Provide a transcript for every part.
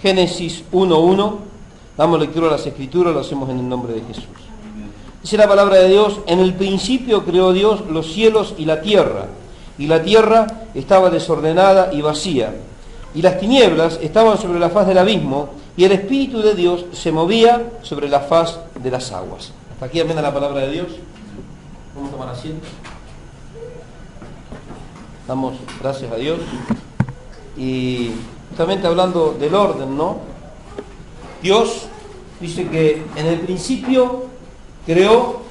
Génesis 1:1. Damos lectura a las Escrituras, lo hacemos en el nombre de Jesús. Dice la palabra de Dios: en el principio creó Dios los cielos y la tierra estaba desordenada y vacía, y las tinieblas estaban sobre la faz del abismo, y el Espíritu de Dios se movía sobre la faz de las aguas. Hasta aquí amén la palabra de Dios. Vamos a tomar asiento. Damos gracias a Dios. Y justamente hablando del orden, ¿no? Dios dice que en el principio creó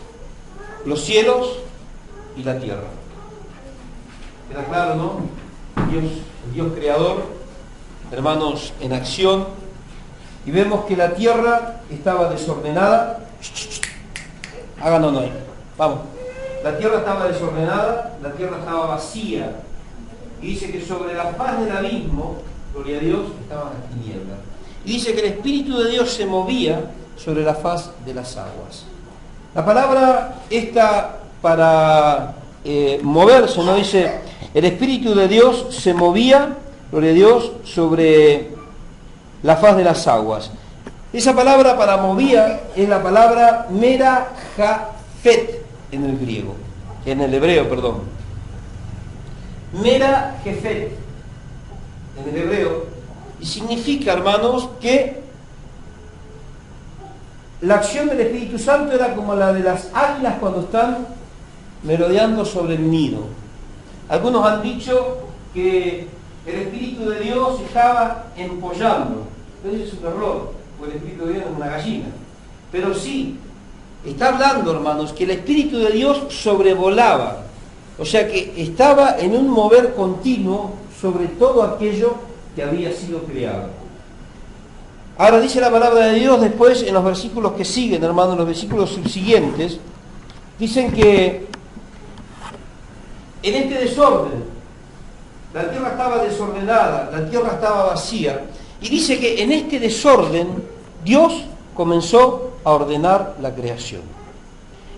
los cielos y la tierra. Queda claro, ¿no? El Dios creador, hermanos, en acción. Y vemos que la tierra estaba desordenada. Háganos ahí. Vamos. La tierra estaba desordenada, la tierra estaba vacía. Y dice que sobre la faz del abismo, gloria a Dios, estaban las tinieblas. Y dice que el Espíritu de Dios se movía sobre la faz de las aguas. La palabra esta para moverse, ¿no? Dice, el Espíritu de Dios se movía, gloria a Dios, sobre la faz de las aguas. Esa palabra para movía es la palabra merajafet en el griego, en el hebreo, perdón. Merajafet en el hebreo, y significa, hermanos, que la acción del Espíritu Santo era como la de las águilas cuando están merodeando sobre el nido. Algunos han dicho que el Espíritu de Dios estaba empollando. Entonces es un error, porque el Espíritu de Dios es una gallina. Pero sí, está hablando, hermanos, que el Espíritu de Dios sobrevolaba. O sea que estaba en un mover continuo sobre todo aquello que había sido creado. Ahora dice la palabra de Dios después en los versículos que siguen, hermanos, los versículos subsiguientes, dicen que en este desorden, la tierra estaba desordenada, la tierra estaba vacía, y dice que en este desorden Dios comenzó a ordenar la creación.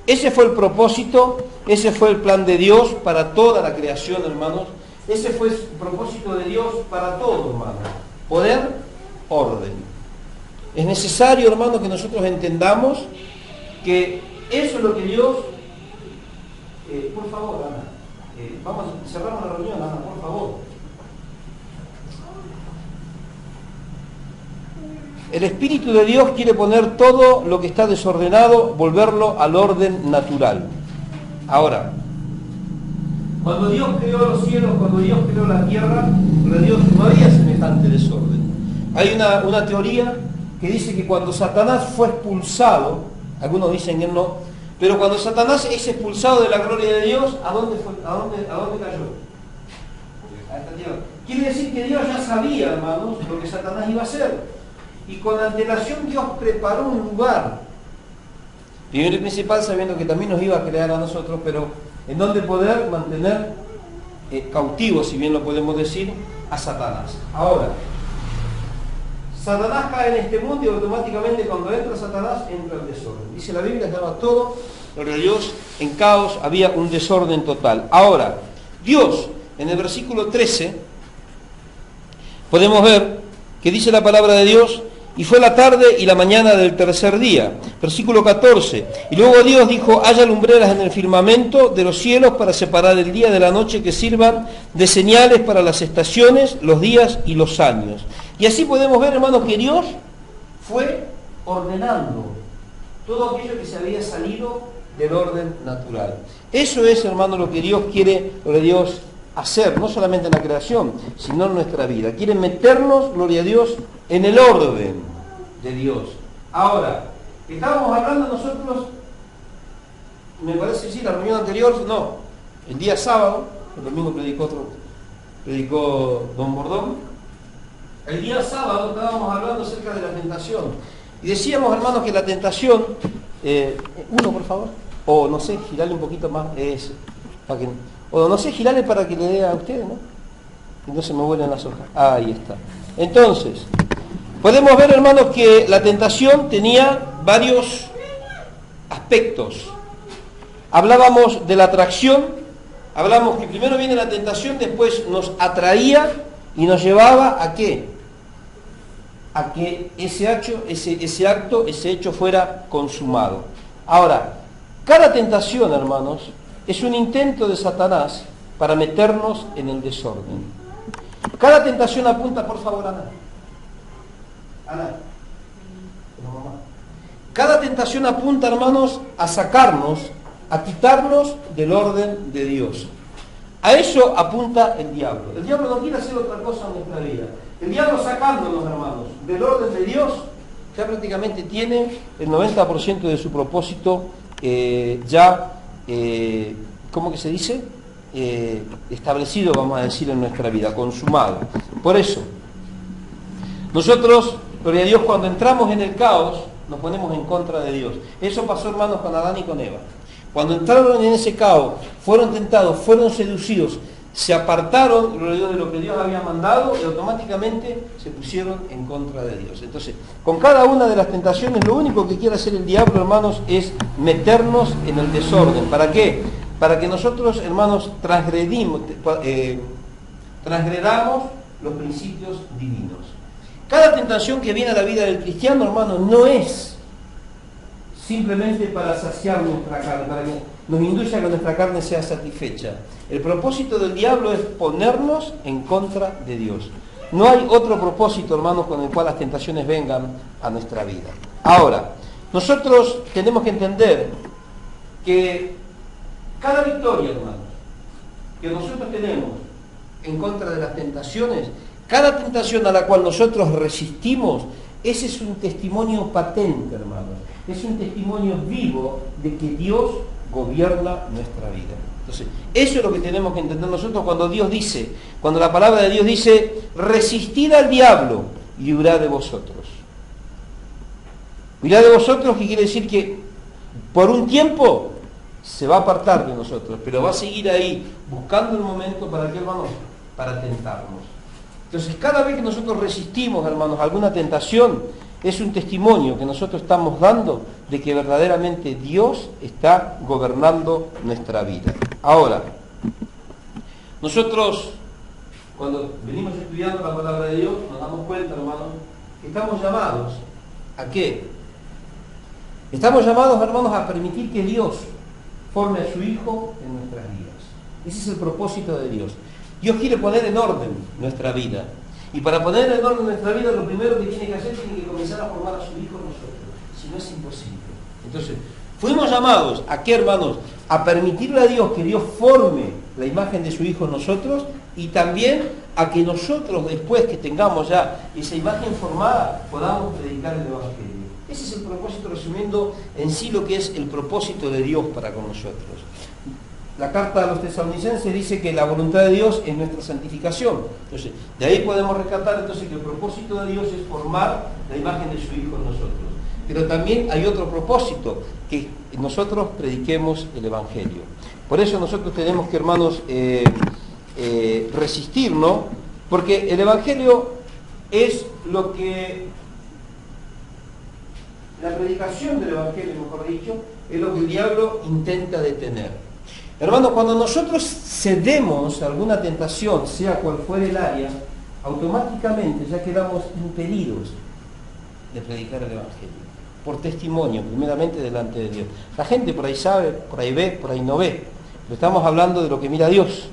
Ese fue el propósito, ese fue el plan de Dios para toda la creación, hermanos. Ese fue el propósito de Dios para todo, hermanos. Poder, orden. Es necesario, hermanos, que nosotros entendamos que eso es lo que Dios... por favor, Ana. Vamos a cerrar la reunión, Ana, por favor. El Espíritu de Dios quiere poner todo lo que está desordenado, volverlo al orden natural. Ahora, cuando Dios creó los cielos, cuando Dios creó la tierra, Dios no había semejante desorden. Hay una teoría que dice que cuando Satanás fue expulsado, algunos dicen que no, pero cuando Satanás es expulsado de la gloria de Dios, ¿a dónde cayó? A esta tierra. Quiere decir que Dios ya sabía, hermanos, lo que Satanás iba a hacer. Y con antelación Dios preparó un lugar. Primero y principal, sabiendo que también nos iba a crear a nosotros, pero en donde poder mantener cautivos, si bien lo podemos decir, a Satanás. Ahora, Satanás cae en este mundo y automáticamente cuando entra Satanás entra el desorden. Dice la Biblia, estaba todo, gloria a Dios, en caos, había un desorden total. Ahora, Dios, en el versículo 13, podemos ver que dice la palabra de Dios: y fue la tarde y la mañana del tercer día. Versículo 14. Y luego Dios dijo: haya lumbreras en el firmamento de los cielos para separar el día de la noche, que sirvan de señales para las estaciones, los días y los años. Y así podemos ver, hermanos, que Dios fue ordenando todo aquello que se había salido del orden natural. Eso es, hermanos, lo que Dios quiere, lo que Dios hacer, no solamente en la creación, sino en nuestra vida. Quiere meternos, gloria a Dios, en el orden de Dios. Ahora, estábamos hablando nosotros, me parece sí, la reunión anterior, no, el día sábado, el domingo predicó don Bordón. El día sábado estábamos hablando acerca de la tentación. Y decíamos, hermanos, que la tentación, uno por favor, o no sé, girarle un poquito más, para que... O no sé, girarle para que le dé a ustedes, ¿no? Y no se me vuelen las hojas. Ahí está. Entonces, podemos ver, hermanos, que la tentación tenía varios aspectos. Hablábamos de la atracción, hablamos que primero viene la tentación, después nos atraía y nos llevaba ¿a qué? a que ese hecho fuera consumado. Ahora, cada tentación, hermanos, es un intento de Satanás para meternos en el desorden. Cada tentación apunta, por favor, Ana. No, mamá. Cada tentación apunta, hermanos, a sacarnos, a quitarnos del orden de Dios. A eso apunta el diablo. El diablo no quiere hacer otra cosa en nuestra vida. El diablo sacándonos, hermanos, del orden de Dios, ya prácticamente tiene el 90% de su propósito ¿cómo que se dice? Establecido, vamos a decir, en nuestra vida, consumado. Por eso, nosotros, gloria a Dios, cuando entramos en el caos, nos ponemos en contra de Dios. Eso pasó, hermanos, con Adán y con Eva. Cuando entraron en ese caos, fueron tentados, fueron seducidos, se apartaron, gloria a Dios, de lo que Dios había mandado y automáticamente se pusieron en contra de Dios. Entonces, con cada una de las tentaciones, lo único que quiere hacer el diablo, hermanos, es meternos en el desorden. ¿Para qué? Para que nosotros, hermanos, transgredamos los principios divinos. Cada tentación que viene a la vida del cristiano, hermanos, no es simplemente para saciar nuestra carne, para que nos induya a que nuestra carne sea satisfecha. El propósito del diablo es ponernos en contra de Dios. No hay otro propósito, hermanos, con el cual las tentaciones vengan a nuestra vida. Ahora, nosotros tenemos que entender que cada victoria, hermanos, que nosotros tenemos en contra de las tentaciones, cada tentación a la cual nosotros resistimos, ese es un testimonio patente, hermanos. Es un testimonio vivo de que Dios gobierna nuestra vida. Entonces, eso es lo que tenemos que entender nosotros cuando la palabra de Dios dice, resistid al diablo y huirá de vosotros. Huirá de vosotros, que quiere decir que por un tiempo se va a apartar de nosotros, pero va a seguir ahí, buscando el momento para qué, hermanos, para tentarnos. Entonces, cada vez que nosotros resistimos, hermanos, alguna tentación, es un testimonio que nosotros estamos dando de que verdaderamente Dios está gobernando nuestra vida. Ahora, nosotros, cuando venimos estudiando la palabra de Dios, nos damos cuenta, hermanos, que estamos llamados ¿a qué? Estamos llamados, hermanos, a permitir que Dios forme a su Hijo en nuestras vidas. Ese es el propósito de Dios. Dios quiere poner en orden nuestra vida. Y para poner en orden nuestra vida, lo primero que tiene que hacer, tiene que comenzar a formar a su Hijo en nosotros. Si no, es imposible. Entonces, fuimos llamados, ¿a qué, hermanos? A permitirle a Dios que Dios forme la imagen de su Hijo en nosotros, y también a que nosotros, después que tengamos ya esa imagen formada, podamos predicar el Evangelio. Ese es el propósito, resumiendo en sí lo que es el propósito de Dios para con nosotros. La carta a los tesalonicenses dice que la voluntad de Dios es nuestra santificación. Entonces, de ahí podemos rescatar entonces que el propósito de Dios es formar la imagen de su Hijo en nosotros. Pero también hay otro propósito, que nosotros prediquemos el Evangelio. Por eso nosotros tenemos que, hermanos, resistir, ¿no? Porque el Evangelio es lo que... La predicación del Evangelio, mejor dicho, es lo que el diablo intenta detener. Hermanos, cuando nosotros cedemos a alguna tentación, sea cual fuere el área, automáticamente ya quedamos impedidos de predicar el Evangelio. Por testimonio, primeramente delante de Dios. La gente por ahí sabe, por ahí ve, por ahí no ve. Pero estamos hablando de lo que mira Dios.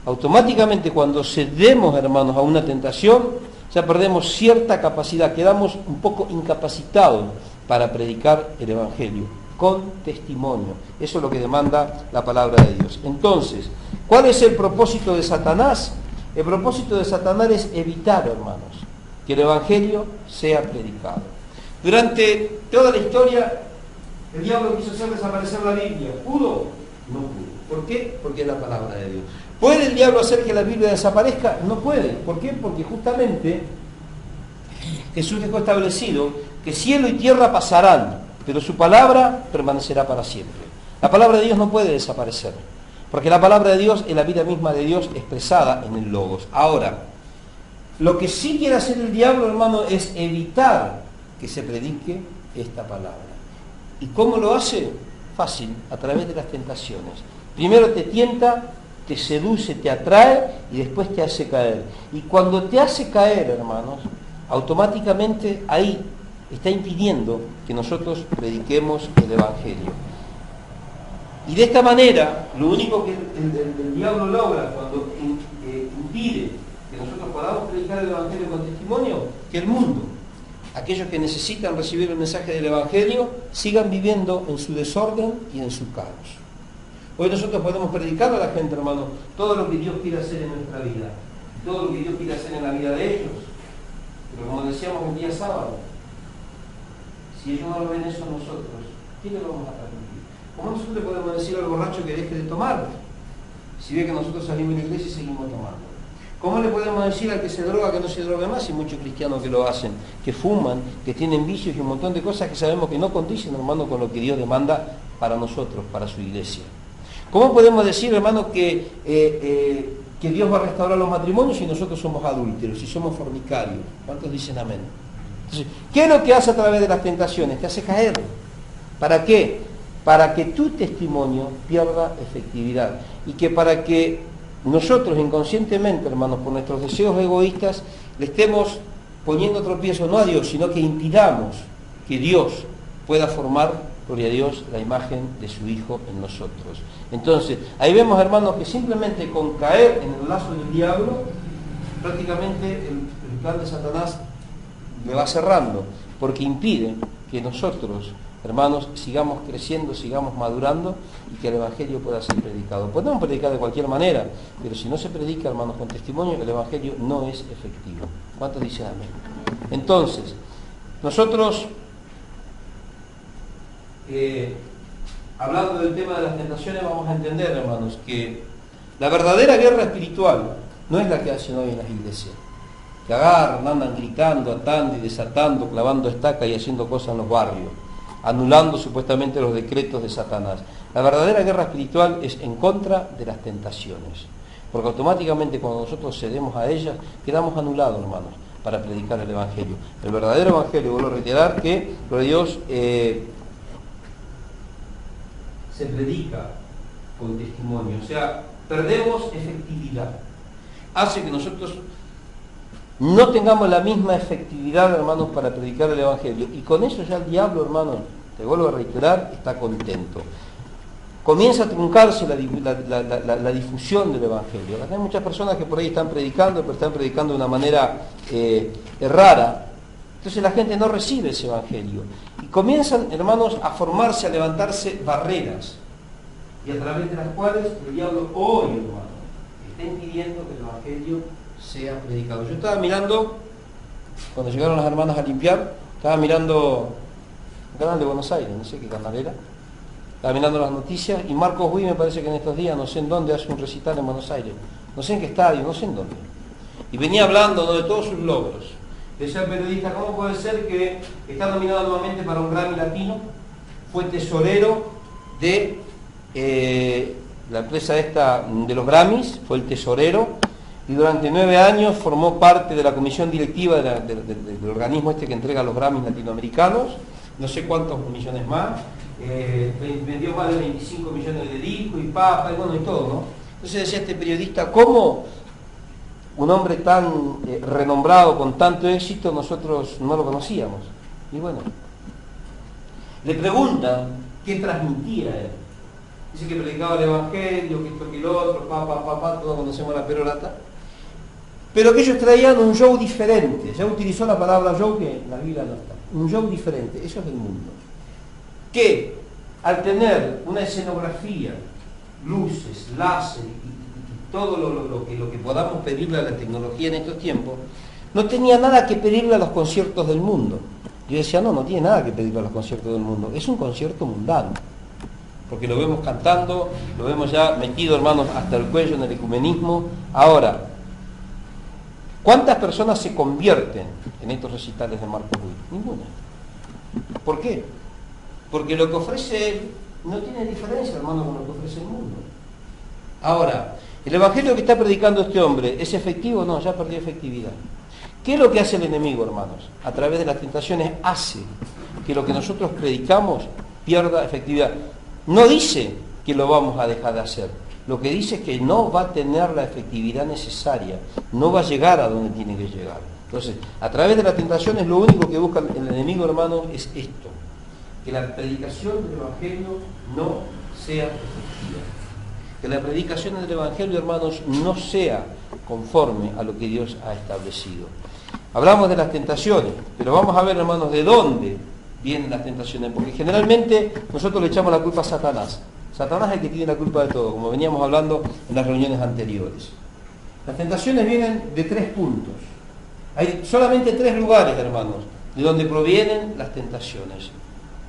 Automáticamente cuando cedemos, hermanos, a una tentación, ya perdemos cierta capacidad, quedamos un poco incapacitados para predicar el Evangelio, con testimonio. Eso es lo que demanda la palabra de Dios. Entonces, ¿cuál es el propósito de Satanás? El propósito de Satanás es evitar, hermanos, que el Evangelio sea predicado. Durante toda la historia, el diablo quiso hacer desaparecer la Biblia. ¿Pudo? No pudo. ¿Por qué? Porque es la palabra de Dios. ¿Puede el diablo hacer que la Biblia desaparezca? No puede. ¿Por qué? Porque justamente Jesús dejó establecido que cielo y tierra pasarán, pero su palabra permanecerá para siempre. La palabra de Dios no puede desaparecer, porque la palabra de Dios es la vida misma de Dios expresada en el Logos. Ahora, lo que sí quiere hacer el diablo, hermano, es evitar que se predique esta palabra. ¿Y cómo lo hace? Fácil, a través de las tentaciones. Primero te tienta, te seduce, te atrae y después te hace caer. Y cuando te hace caer, hermanos, automáticamente ahí está impidiendo que nosotros prediquemos el Evangelio. Y de esta manera, lo único que el diablo logra cuando impide que nosotros podamos predicar el Evangelio con testimonio, que el mundo, aquellos que necesitan recibir el mensaje del Evangelio, sigan viviendo en su desorden y en su caos. Hoy nosotros podemos predicar a la gente, hermano, todo lo que Dios quiere hacer en nuestra vida, todo lo que Dios quiere hacer en la vida de ellos. Pero como decíamos el día sábado, si ellos no lo ven eso a nosotros, ¿qué le vamos a transmitir? ¿Cómo nosotros podemos decir al borracho que deje de tomar si ve que nosotros salimos de la iglesia y seguimos tomando? ¿Cómo le podemos decir al que se droga que no se drogue más? Y muchos cristianos que lo hacen, que fuman, que tienen vicios y un montón de cosas que sabemos que no condicen, hermano, con lo que Dios demanda para nosotros, para su iglesia. ¿Cómo podemos decir, hermano, que Dios va a restaurar los matrimonios si nosotros somos adúlteros, si somos fornicarios? ¿Cuántos dicen amén? Entonces, ¿qué es lo que hace a través de las tentaciones? Te hace caer. ¿Para qué? Para que tu testimonio pierda efectividad. Y que para que nosotros inconscientemente, hermanos, por nuestros deseos egoístas, le estemos poniendo tropiezo no a Dios, sino que impidamos que Dios pueda formar, gloria a Dios, la imagen de su Hijo en nosotros. Entonces, ahí vemos, hermanos, que simplemente con caer en el lazo del diablo, prácticamente el plan de Satanás le va cerrando, porque impide que nosotros, hermanos, sigamos creciendo, sigamos madurando y que el Evangelio pueda ser predicado. Podemos predicar de cualquier manera, pero si no se predica, hermanos, con testimonio, el Evangelio no es efectivo. ¿Cuántos dicen amén? Entonces, nosotros, hablando del tema de las tentaciones, vamos a entender, hermanos, que la verdadera guerra espiritual no es la que hacen hoy en las iglesias, que agarran, andan gritando, atando y desatando, clavando estacas y haciendo cosas en los barrios, anulando supuestamente los decretos de Satanás. La verdadera guerra espiritual es en contra de las tentaciones, porque automáticamente cuando nosotros cedemos a ellas, quedamos anulados, hermanos, para predicar el Evangelio. El verdadero Evangelio, vuelvo a reiterar, que por Dios se predica con testimonio, o sea, perdemos efectividad. Hace que nosotros no tengamos la misma efectividad, hermanos, para predicar el Evangelio. Y con eso ya el diablo, hermanos, te vuelvo a reiterar, está contento. Comienza a truncarse la difusión del Evangelio. Hay muchas personas que por ahí están predicando, pero están predicando de una manera rara. Entonces la gente no recibe ese Evangelio. Y comienzan, hermanos, a formarse, a levantarse barreras. Y a través de las cuales el diablo hoy, hermanos, está impidiendo que el Evangelio sea predicado. Yo estaba mirando, cuando llegaron las hermanas a limpiar, estaba mirando el canal de Buenos Aires, no sé qué canal era, estaba mirando las noticias y Marcos Witt me parece que en estos días, no sé en dónde, hace un recital en Buenos Aires, no sé en qué estadio, no sé en dónde, y venía hablando, ¿no?, de todos sus logros. Decía el periodista, ¿cómo puede ser que está nominado nuevamente para un Grammy Latino? Fue tesorero de la empresa esta de los Grammys, fue el tesorero, y durante 9 años formó parte de la comisión directiva del organismo este que entrega los Grammys latinoamericanos, no sé cuántos millones más, vendió más de 25 millones de discos y papas y bueno y todo, ¿no? Entonces decía este periodista, ¿cómo un hombre tan renombrado, con tanto éxito, nosotros no lo conocíamos? Y bueno, le preguntan qué transmitía él. Dice que predicaba el Evangelio, que esto que el otro, todos conocemos la perorata. Pero que ellos traían un show diferente. Ya utilizó la palabra show que en la Biblia no está. Un show diferente, eso es del mundo. Que al tener una escenografía, luces, láser y todo lo que podamos pedirle a la tecnología en estos tiempos, no tenía nada que pedirle a los conciertos del mundo. Yo decía, no tiene nada que pedirle a los conciertos del mundo. Es un concierto mundano. Porque lo vemos cantando, lo vemos ya metido, hermanos, hasta el cuello en el ecumenismo. Ahora, ¿cuántas personas se convierten en estos recitales de Marcos Witt? Ninguna. ¿Por qué? Porque lo que ofrece él no tiene diferencia, hermano, con lo que ofrece el mundo. Ahora, ¿el Evangelio que está predicando este hombre es efectivo? No, ya perdió efectividad. ¿Qué es lo que hace el enemigo, hermanos? A través de las tentaciones hace que lo que nosotros predicamos pierda efectividad. No dice que lo vamos a dejar de hacer, lo que dice es que no va a tener la efectividad necesaria, no va a llegar a donde tiene que llegar. Entonces, a través de la tentación es lo único que busca el enemigo, hermano, es esto, que la predicación del Evangelio no sea efectiva, que la predicación del Evangelio, hermanos, no sea conforme a lo que Dios ha establecido. Hablamos de las tentaciones, pero vamos a ver, hermanos, de dónde vienen las tentaciones, porque generalmente nosotros le echamos la culpa a Satanás. Satanás es el que tiene la culpa de todo, como veníamos hablando en las reuniones anteriores. Las tentaciones vienen de 3 puntos. Hay solamente 3 lugares, hermanos, de donde provienen las tentaciones.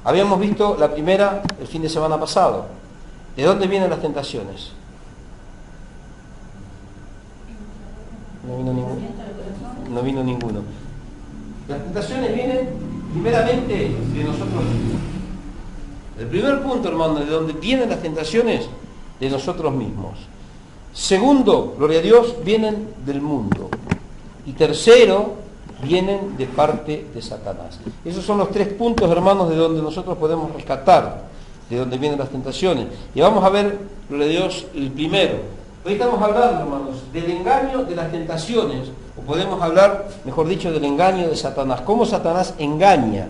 Habíamos visto la primera el fin de semana pasado. ¿De dónde vienen las tentaciones? No vino ninguno. No vino ninguno. Las tentaciones vienen primeramente de nosotros mismos. El primer punto, hermano, de donde vienen las tentaciones, de nosotros mismos. Segundo, gloria a Dios, vienen del mundo. Y tercero, vienen de parte de Satanás. Esos son los 3 puntos, hermanos, de donde nosotros podemos rescatar, de donde vienen las tentaciones. Y vamos a ver, gloria a Dios, el primero. Hoy estamos hablando, hermanos, del engaño de las tentaciones, o podemos hablar, mejor dicho, del engaño de Satanás. ¿Cómo Satanás engaña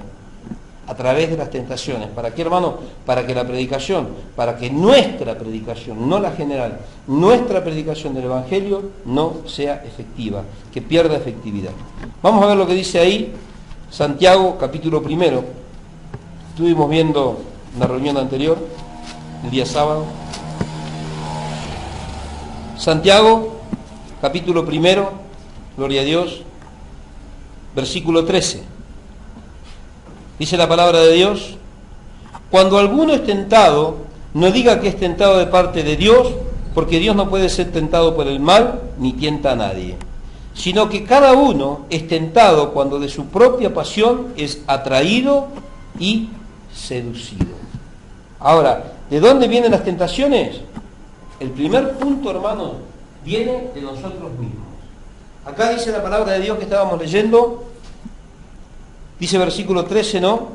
a través de las tentaciones? ¿Para qué, hermano? Para que la predicación, para que nuestra predicación, no la general, nuestra predicación del Evangelio no sea efectiva, que pierda efectividad. Vamos a ver lo que dice ahí Santiago, capítulo 1. Estuvimos viendo en la reunión anterior, el día sábado. Santiago, capítulo 1, gloria a Dios, versículo 13. Dice la palabra de Dios: cuando alguno es tentado, no diga que es tentado de parte de Dios, porque Dios no puede ser tentado por el mal, ni tienta a nadie, sino que cada uno es tentado cuando de su propia pasión es atraído y seducido. Ahora, ¿de dónde vienen las tentaciones? El primer punto, hermano, viene de nosotros mismos. Acá dice la palabra de Dios que estábamos leyendo, dice versículo 13, ¿no?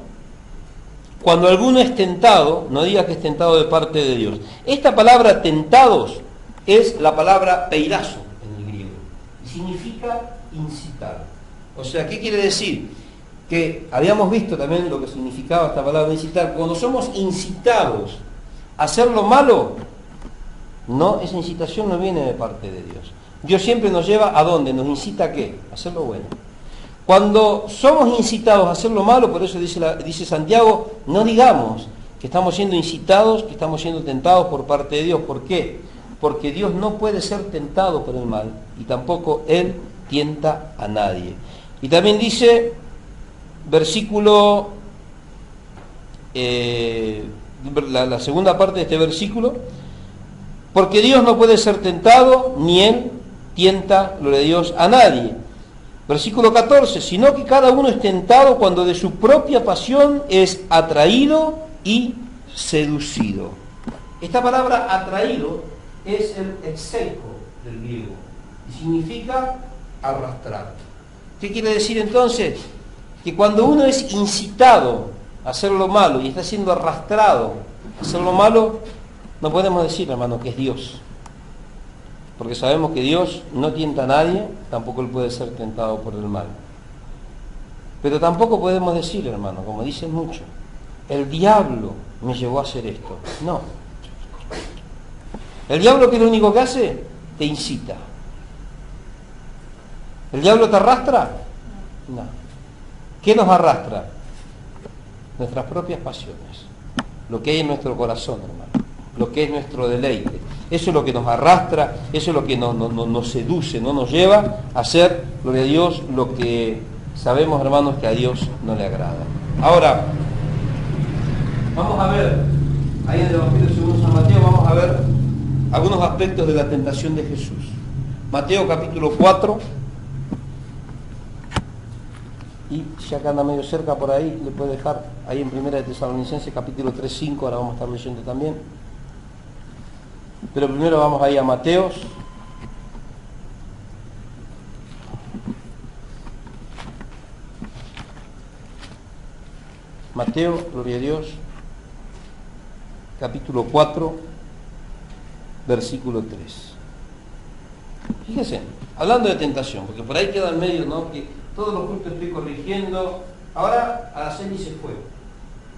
Cuando alguno es tentado, no diga que es tentado de parte de Dios. Esta palabra tentados es la palabra peirazo en el griego, y significa incitar. O sea, ¿qué quiere decir? Que habíamos visto también lo que significaba esta palabra incitar. Cuando somos incitados a hacer lo malo, no, esa incitación no viene de parte de Dios. Dios siempre nos lleva a dónde, nos incita a qué, a hacer lo bueno. Cuando somos incitados a hacer lo malo, por eso dice Santiago, no digamos que estamos siendo incitados, que estamos siendo tentados por parte de Dios. ¿Por qué? Porque Dios no puede ser tentado por el mal y tampoco Él tienta a nadie. Y también dice, versículo, la segunda parte de este versículo, porque Dios no puede ser tentado, ni Él tienta, gloria a Dios, a nadie. Versículo 14, sino que cada uno es tentado cuando de su propia pasión es atraído y seducido. Esta palabra atraído es el execo del griego y significa arrastrar. ¿Qué quiere decir entonces? Que cuando uno es incitado a hacer lo malo y está siendo arrastrado a hacer lo malo, no podemos decir, hermano, que es Dios. Porque sabemos que Dios no tienta a nadie, tampoco Él puede ser tentado por el mal. Pero tampoco podemos decir, hermano, como dicen muchos, el diablo me llevó a hacer esto. No. El diablo, ¿qué es lo único que hace? Te incita. ¿El diablo te arrastra? No. ¿Qué nos arrastra? Nuestras propias pasiones. Lo que hay en nuestro corazón, hermano. Lo que es nuestro deleite. Eso es lo que nos arrastra, eso es lo que nos seduce, no nos lleva a hacer, gloria a Dios, lo que sabemos, hermanos, que a Dios no le agrada. Ahora, vamos a ver, ahí en el Evangelio según San Mateo, vamos a ver algunos aspectos de la tentación de Jesús. Mateo capítulo 4, y si acá anda medio cerca por ahí, le puede dejar ahí en 1 de Tesalonicenses capítulo 3, 5, ahora vamos a estar leyendo también. Pero primero vamos ahí a Mateos. Mateo, gloria a Dios, capítulo 4. versículo 3. Fíjense, hablando de tentación, porque por ahí queda en medio, ¿no? Que todos los cultos estoy corrigiendo. Ahora Araceli se fue.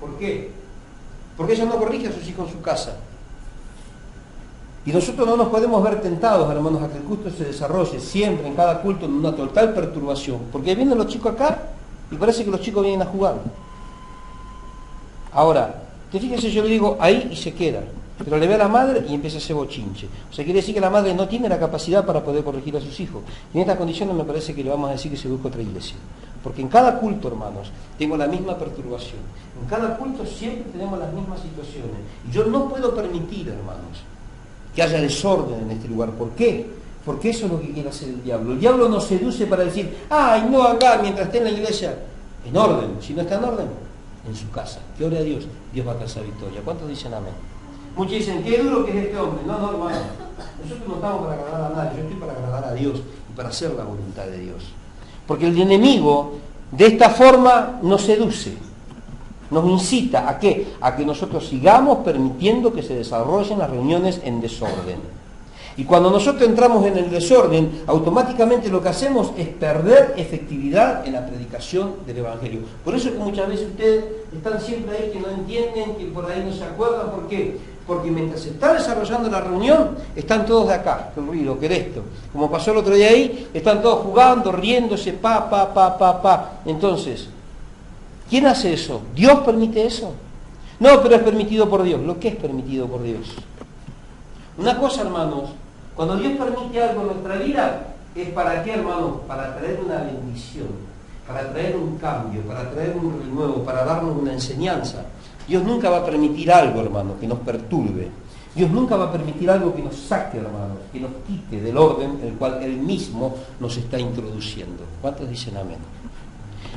¿Por qué? Porque ella no corrige a sus hijos en su casa. Y nosotros no nos podemos ver tentados, hermanos, a que el culto se desarrolle siempre, en cada culto, en una total perturbación. Porque vienen los chicos acá y parece que los chicos vienen a jugar. Ahora, fíjense, yo le digo ahí y se queda. Pero le ve a la madre y empieza a hacer bochinche. O sea, quiere decir que la madre no tiene la capacidad para poder corregir a sus hijos. Y en estas condiciones me parece que le vamos a decir que se busca otra iglesia. Porque en cada culto, hermanos, tengo la misma perturbación. En cada culto siempre tenemos las mismas situaciones. Y yo no puedo permitir, hermanos, que haya desorden en este lugar. ¿Por qué? Porque eso es lo que quiere hacer el diablo. El diablo nos seduce para decir, ay, no acá, mientras esté en la iglesia, en orden. Si no está en orden, en su casa. Que ore a Dios, Dios va a alcanzar victoria. ¿Cuántos dicen amén? Muchos dicen, qué duro que es este hombre. No, hermano, nosotros no estamos para agradar a nadie, yo estoy para agradar a Dios y para hacer la voluntad de Dios. Porque el enemigo de esta forma nos seduce, nos incita ¿a qué? A que nosotros sigamos permitiendo que se desarrollen las reuniones en desorden. Y cuando nosotros entramos en el desorden, automáticamente lo que hacemos es perder efectividad en la predicación del Evangelio. Por eso es que muchas veces ustedes están siempre ahí que no entienden, que por ahí no se acuerdan. ¿Por qué? Porque mientras se está desarrollando la reunión, están todos de acá, que ruido, que esto. Como pasó el otro día ahí, están todos jugando, riéndose, pa. Entonces, ¿quién hace eso? ¿Dios permite eso? No, pero es permitido por Dios. ¿Lo que es permitido por Dios? Una cosa, hermanos, cuando Dios permite algo en nuestra vida, ¿es para qué, hermanos? Para traer una bendición, para traer un cambio, para traer un renuevo, para darnos una enseñanza. Dios nunca va a permitir algo, hermanos, que nos perturbe. Dios nunca va a permitir algo que nos saque, hermanos, que nos quite del orden el cual Él mismo nos está introduciendo. ¿Cuántos dicen amén?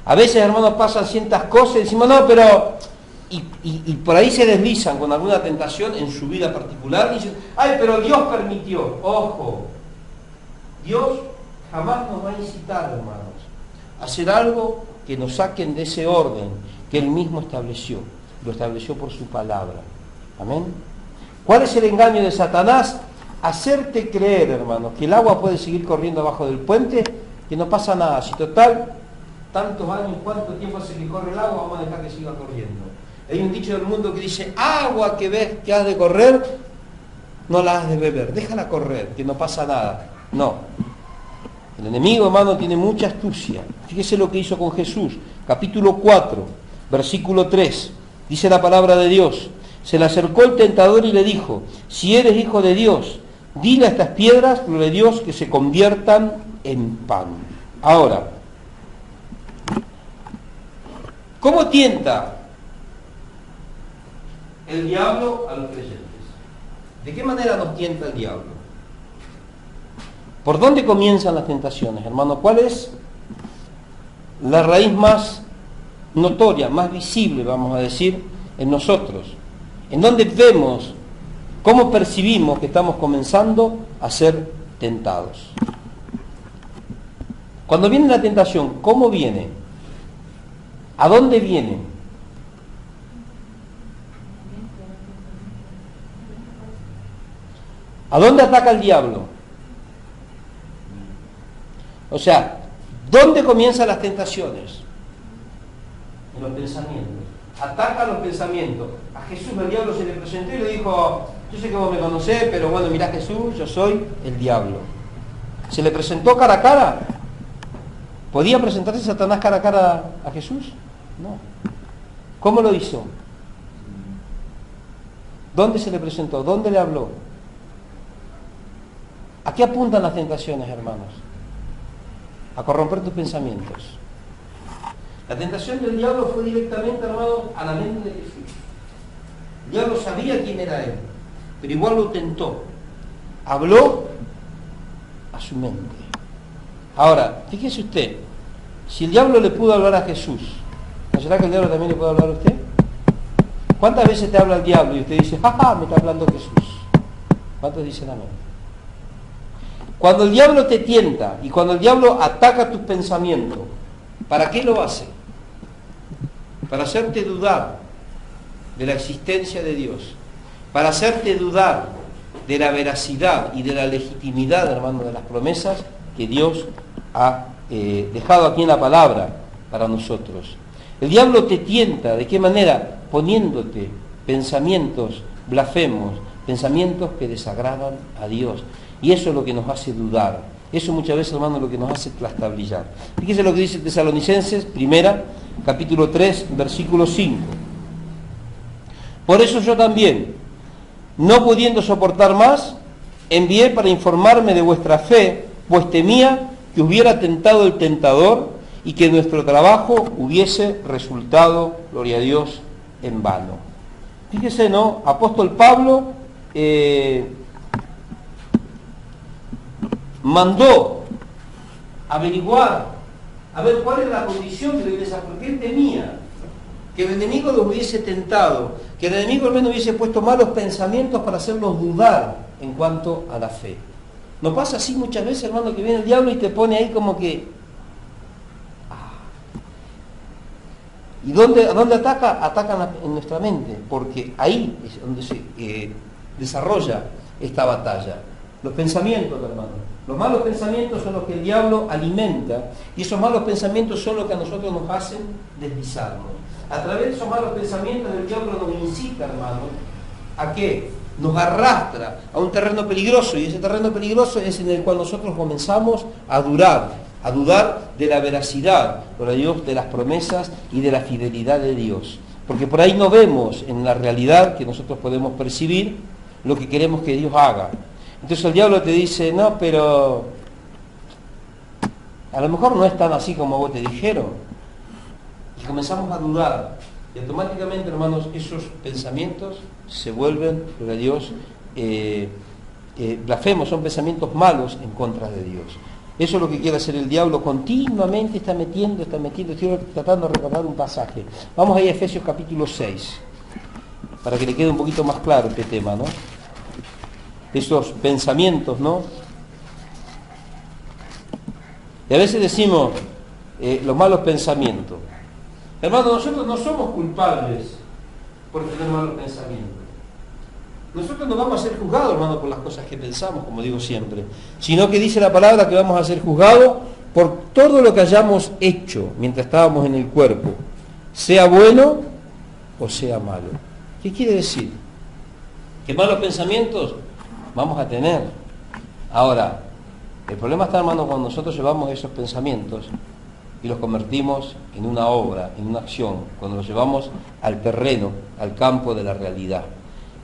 A veces, hermanos, pasan ciertas cosas y decimos, no, pero... Y por ahí se deslizan con alguna tentación en su vida particular y dicen, ay, pero Dios permitió. Ojo, Dios jamás nos va a incitar, hermanos, a hacer algo que nos saquen de ese orden que Él mismo estableció. Lo estableció por su palabra. Amén. ¿Cuál es el engaño de Satanás? Hacerte creer, hermanos, que el agua puede seguir corriendo abajo del puente, que no pasa nada. Si total, tantos años, cuánto tiempo hace que corre el agua, vamos a dejar que siga corriendo. Hay un dicho del mundo que dice, agua que ves que has de correr, no la has de beber, déjala correr, que no pasa nada. No. El enemigo, hermano, tiene mucha astucia. Fíjese lo que hizo con Jesús. Capítulo 4, versículo 3. Dice la palabra de Dios. Se le acercó el tentador y le dijo, si eres hijo de Dios, dile a estas piedras, gloria a Dios, que se conviertan en pan. Ahora, ¿cómo tienta el diablo a los creyentes? ¿De qué manera nos tienta el diablo? ¿Por dónde comienzan las tentaciones, hermano? ¿Cuál es la raíz más notoria, más visible, vamos a decir, en nosotros? ¿En dónde vemos, cómo percibimos que estamos comenzando a ser tentados? Cuando viene la tentación, ¿cómo viene? ¿A dónde viene? ¿A dónde ataca el diablo? O sea, ¿dónde comienzan las tentaciones? En los pensamientos. Ataca los pensamientos. A Jesús el diablo se le presentó y le dijo, yo sé que vos me conocés, pero bueno, mirá Jesús, yo soy el diablo. ¿Se le presentó cara a cara? ¿Podía presentarse Satanás cara a cara a Jesús? No. ¿Cómo lo hizo? ¿Dónde se le presentó? ¿Dónde le habló? ¿A qué apuntan las tentaciones, hermanos? A corromper tus pensamientos. La tentación del diablo fue directamente, hermanos, a la mente de Jesús. El diablo sabía quién era Él, pero igual lo tentó. Habló a su mente. Ahora, fíjese usted, si el diablo le pudo hablar a Jesús, ¿no será que el diablo también le puede hablar a usted? ¿Cuántas veces te habla el diablo y usted dice, ¡ja, me está hablando Jesús! ¿Cuántos dicen amén? Cuando el diablo te tienta y cuando el diablo ataca tus pensamientos, ¿para qué lo hace? Para hacerte dudar de la existencia de Dios, para hacerte dudar de la veracidad y de la legitimidad, hermano, de las promesas que Dios ha dejado aquí en la palabra para nosotros. El diablo te tienta, ¿de qué manera? Poniéndote pensamientos blasfemos, pensamientos que desagradan a Dios. Y eso es lo que nos hace dudar. Eso muchas veces, hermano, es lo que nos hace trastabillar. Fíjese lo que dice Tesalonicenses, capítulo 3, versículo 5. Por eso yo también, no pudiendo soportar más, envié para informarme de vuestra fe, pues temía que hubiera tentado el tentador y que nuestro trabajo hubiese resultado, gloria a Dios, en vano. Fíjese, ¿no? Apóstol Pablo mandó averiguar, a ver cuál era la condición de la iglesia, porque él temía que el enemigo los hubiese tentado, que el enemigo al menos hubiese puesto malos pensamientos para hacerlos dudar en cuanto a la fe. ¿No pasa así muchas veces, hermano, que viene el diablo y te pone ahí como que... ¿Y dónde ataca? Ataca en nuestra mente, porque ahí es donde se desarrolla esta batalla. Los pensamientos, hermano. Los malos pensamientos son los que el diablo alimenta, y esos malos pensamientos son los que a nosotros nos hacen deslizarnos. A través de esos malos pensamientos el diablo nos incita, hermano, ¿a qué? Nos arrastra a un terreno peligroso, y ese terreno peligroso es en el cual nosotros comenzamos a dudar de la veracidad, por Dios, de las promesas y de la fidelidad de Dios. Porque por ahí no vemos en la realidad que nosotros podemos percibir lo que queremos que Dios haga. Entonces el diablo te dice, no, pero a lo mejor no es tan así como vos te dijeron. Y comenzamos a dudar. Y automáticamente, hermanos, esos pensamientos se vuelven, gloria a Dios, blasfemos, son pensamientos malos en contra de Dios. Eso es lo que quiere hacer el diablo, continuamente está metiendo. Estoy tratando de recordar un pasaje. Vamos ahí a Efesios capítulo 6, para que le quede un poquito más claro este tema, ¿no? Esos pensamientos, ¿no? Y a veces decimos los malos pensamientos. Hermano, nosotros no somos culpables por tener malos pensamientos. Nosotros no vamos a ser juzgados, hermano, por las cosas que pensamos, como digo siempre, sino que dice la palabra que vamos a ser juzgados por todo lo que hayamos hecho mientras estábamos en el cuerpo, sea bueno o sea malo. ¿Qué quiere decir? Que malos pensamientos vamos a tener. Ahora, el problema está, hermano, cuando nosotros llevamos esos pensamientos y los convertimos en una obra, en una acción, cuando los llevamos al terreno, al campo de la realidad.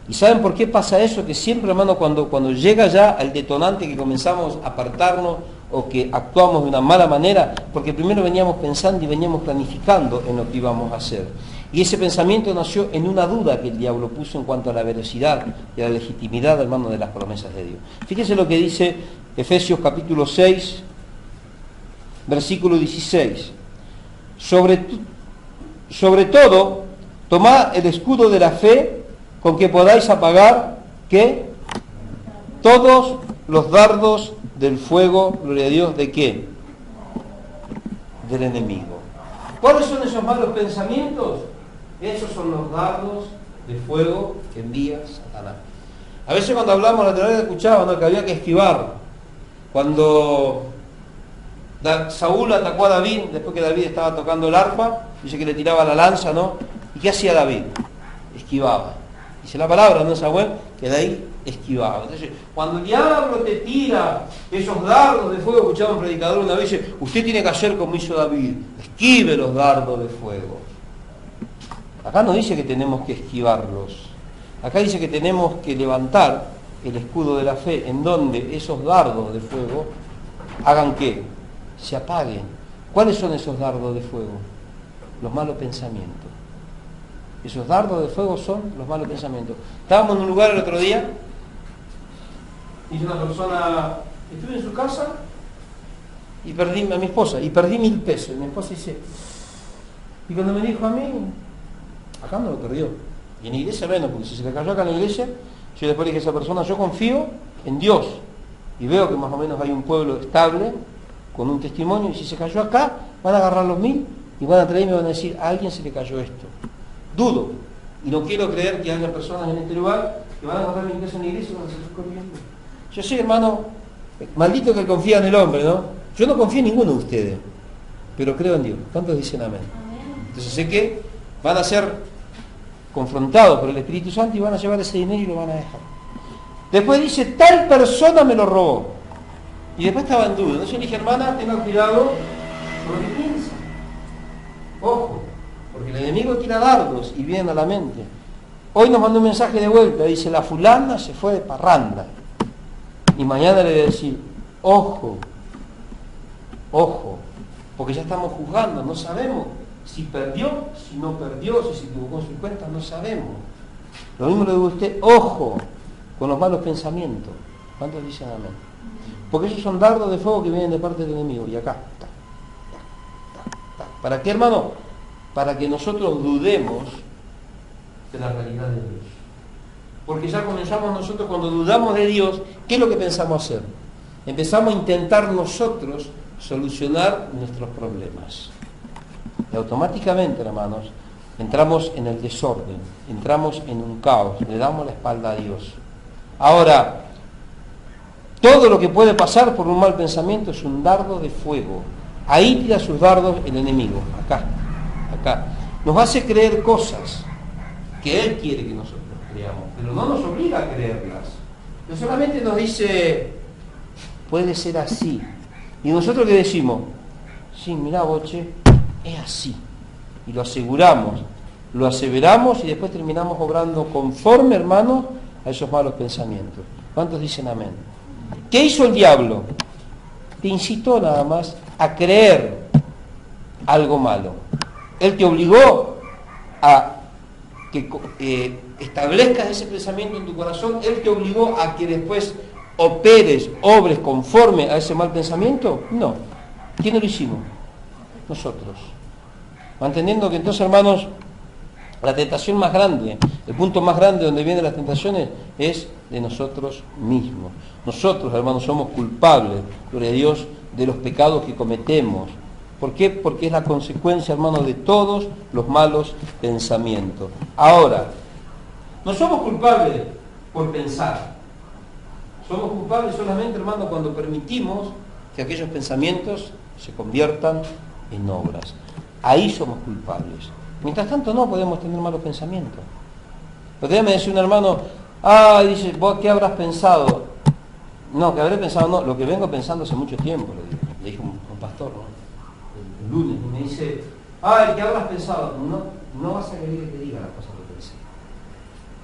¿Y saben por qué pasa eso? Que siempre, hermano, cuando llega ya al detonante que comenzamos a apartarnos o que actuamos de una mala manera, porque primero veníamos pensando y veníamos planificando en lo que íbamos a hacer. Y ese pensamiento nació en una duda que el diablo puso en cuanto a la veracidad y a la legitimidad, hermano, de las promesas de Dios. Fíjense lo que dice Efesios capítulo 6, versículo 16. Sobre todo, tomad el escudo de la fe, con que podáis apagar, ¿qué? Todos los dardos del fuego, gloria a Dios, ¿de qué? Del enemigo. ¿Cuáles son esos malos pensamientos? Esos son los dardos de fuego que envía Satanás. A veces cuando hablamos, la otra vez escuchaba, ¿no?, que había que esquivar. Cuando Saúl atacó a David, después que David estaba tocando el arpa, dice que le tiraba la lanza, ¿no? ¿Y qué hacía David? Esquivaba. Dice la palabra, ¿no, Samuel? Que de ahí esquivaba. Entonces, cuando el diablo te tira esos dardos de fuego, escuchaba un predicador una vez, dice, usted tiene que hacer como hizo David, esquive los dardos de fuego. Acá no dice que tenemos que esquivarlos. Acá dice que tenemos que levantar el escudo de la fe, en donde esos dardos de fuego hagan ¿qué? Se apaguen. ¿Cuáles son esos dardos de fuego? Los malos pensamientos. Esos dardos de fuego son los malos pensamientos. Estábamos en un lugar el otro día, y una persona, estuve en su casa y perdí a mi esposa, y perdí 1.000 pesos. Y mi esposa dice, y cuando me dijo a mí, acá no lo perdió. Y en la iglesia menos, porque si se le cayó acá en la iglesia, yo después le dije a esa persona, yo confío en Dios, y veo que más o menos hay un pueblo estable, con un testimonio, y si se cayó acá, van a agarrar los 1.000, y van a traer y me van a decir, a alguien se le cayó esto. Dudo, y no quiero creer que haya personas en este lugar que van a encontrar mi ingreso en la iglesia y van a salir corriendo. Yo sé, hermano, maldito que confía en el hombre, ¿no? Yo no confío en ninguno de ustedes, pero creo en Dios. ¿Cuántos dicen amén? Entonces sé que van a ser confrontados por el Espíritu Santo y van a llevar ese dinero y lo van a dejar. Después dice, tal persona me lo robó. Y después estaba en duda. Entonces yo le dije, hermana, tenga cuidado con lo que piensa. Ojo, porque el enemigo tira dardos y vienen a la mente. Hoy nos mandó un mensaje de vuelta, dice, la fulana se fue de parranda. Y mañana le voy a decir, ojo, ojo, porque ya estamos juzgando, no sabemos si perdió, si no perdió, si se equivocó en sus cuentas, no sabemos. Lo mismo le digo a usted, ojo con los malos pensamientos. ¿Cuántos dicen amén? Porque esos son dardos de fuego que vienen de parte del enemigo. Y acá, ¿para qué, hermano? Para que nosotros dudemos de la realidad de Dios. Porque ya comenzamos nosotros, cuando dudamos de Dios, ¿qué es lo que pensamos hacer? Empezamos a intentar nosotros solucionar nuestros problemas. Y automáticamente, hermanos, entramos en el desorden, entramos en un caos, le damos la espalda a Dios. Ahora, todo lo que puede pasar por un mal pensamiento es un dardo de fuego. Ahí tira sus dardos el enemigo, acá. Nos hace creer cosas que él quiere que nosotros creamos, pero no nos obliga a creerlas. Él solamente nos dice, puede ser así. Y nosotros le decimos, sí, mirá, boche, es así. Y lo aseguramos, lo aseveramos y después terminamos obrando conforme, hermanos, a esos malos pensamientos. ¿Cuántos dicen amén? ¿Qué hizo el diablo? Te incitó nada más a creer algo malo. Él te obligó a que establezcas ese pensamiento en tu corazón. Él te obligó a que después obres conforme a ese mal pensamiento. No. ¿Quién lo hicimos? Nosotros. Entendiendo que entonces, hermanos, la tentación más grande, el punto más grande donde vienen las tentaciones es de nosotros mismos. Nosotros, hermanos, somos culpables, gloria a Dios, de los pecados que cometemos. ¿Por qué? Porque es la consecuencia, hermanos, de todos los malos pensamientos. Ahora, no somos culpables por pensar. Somos culpables solamente, hermanos, cuando permitimos que aquellos pensamientos se conviertan en obras. Ahí somos culpables. Mientras tanto no podemos tener malos pensamientos. Porque me decía un hermano, dice, ¿vos qué habrás pensado? No, que habré pensado, no, lo que vengo pensando hace mucho tiempo, le dijo un pastor, ¿no? El lunes, y me dice, ¿qué habrás pensado? No vas a querer que te diga las cosas que pensé.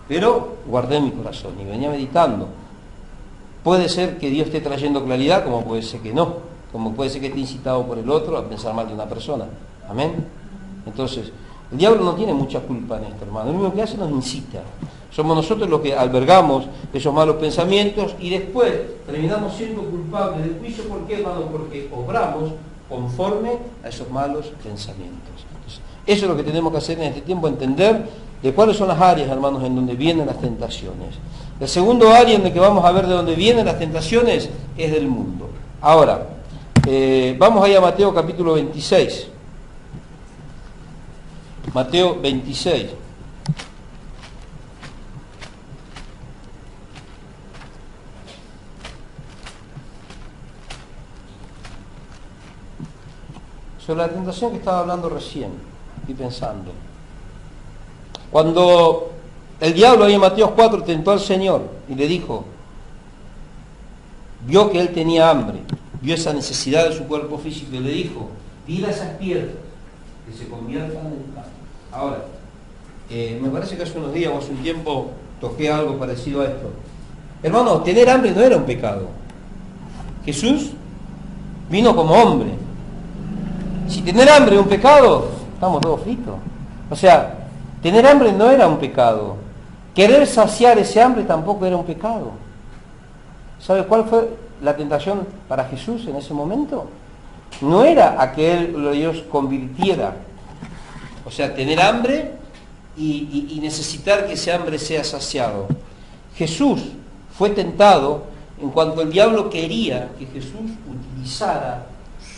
Pero guardé en mi corazón y venía meditando. Puede ser que Dios esté trayendo claridad, como puede ser que no, como puede ser que esté incitado por el otro a pensar mal de una persona. Amén. Entonces, el diablo no tiene mucha culpa en esto, hermano. Lo único que hace nos incita. Somos nosotros los que albergamos esos malos pensamientos y después terminamos siendo culpables del juicio. ¿Por qué, hermano? Porque obramos conforme a esos malos pensamientos. Entonces, eso es lo que tenemos que hacer en este tiempo, entender de cuáles son las áreas, hermanos, en donde vienen las tentaciones. El segundo área en el que vamos a ver de dónde vienen las tentaciones es del mundo. Ahora, vamos ahí a Mateo capítulo 26. Mateo 26. Sobre la tentación que estaba hablando recién, y pensando. Cuando el diablo ahí en Mateo 4 tentó al Señor y le dijo, vio que él tenía hambre, vio esa necesidad de su cuerpo físico y le dijo, tira esas piedras que se conviertan en pan. Ahora, me parece que hace unos días o hace un tiempo toqué algo parecido a esto. Hermano, tener hambre no era un pecado. Jesús vino como hombre. Si tener hambre es un pecado, estamos todos fritos. O sea, tener hambre no era un pecado. Querer saciar ese hambre tampoco era un pecado. ¿Sabe cuál fue la tentación para Jesús en ese momento? No era a que Dios convirtiera. O sea, tener hambre y necesitar que ese hambre sea saciado. Jesús fue tentado en cuanto el diablo quería que Jesús utilizara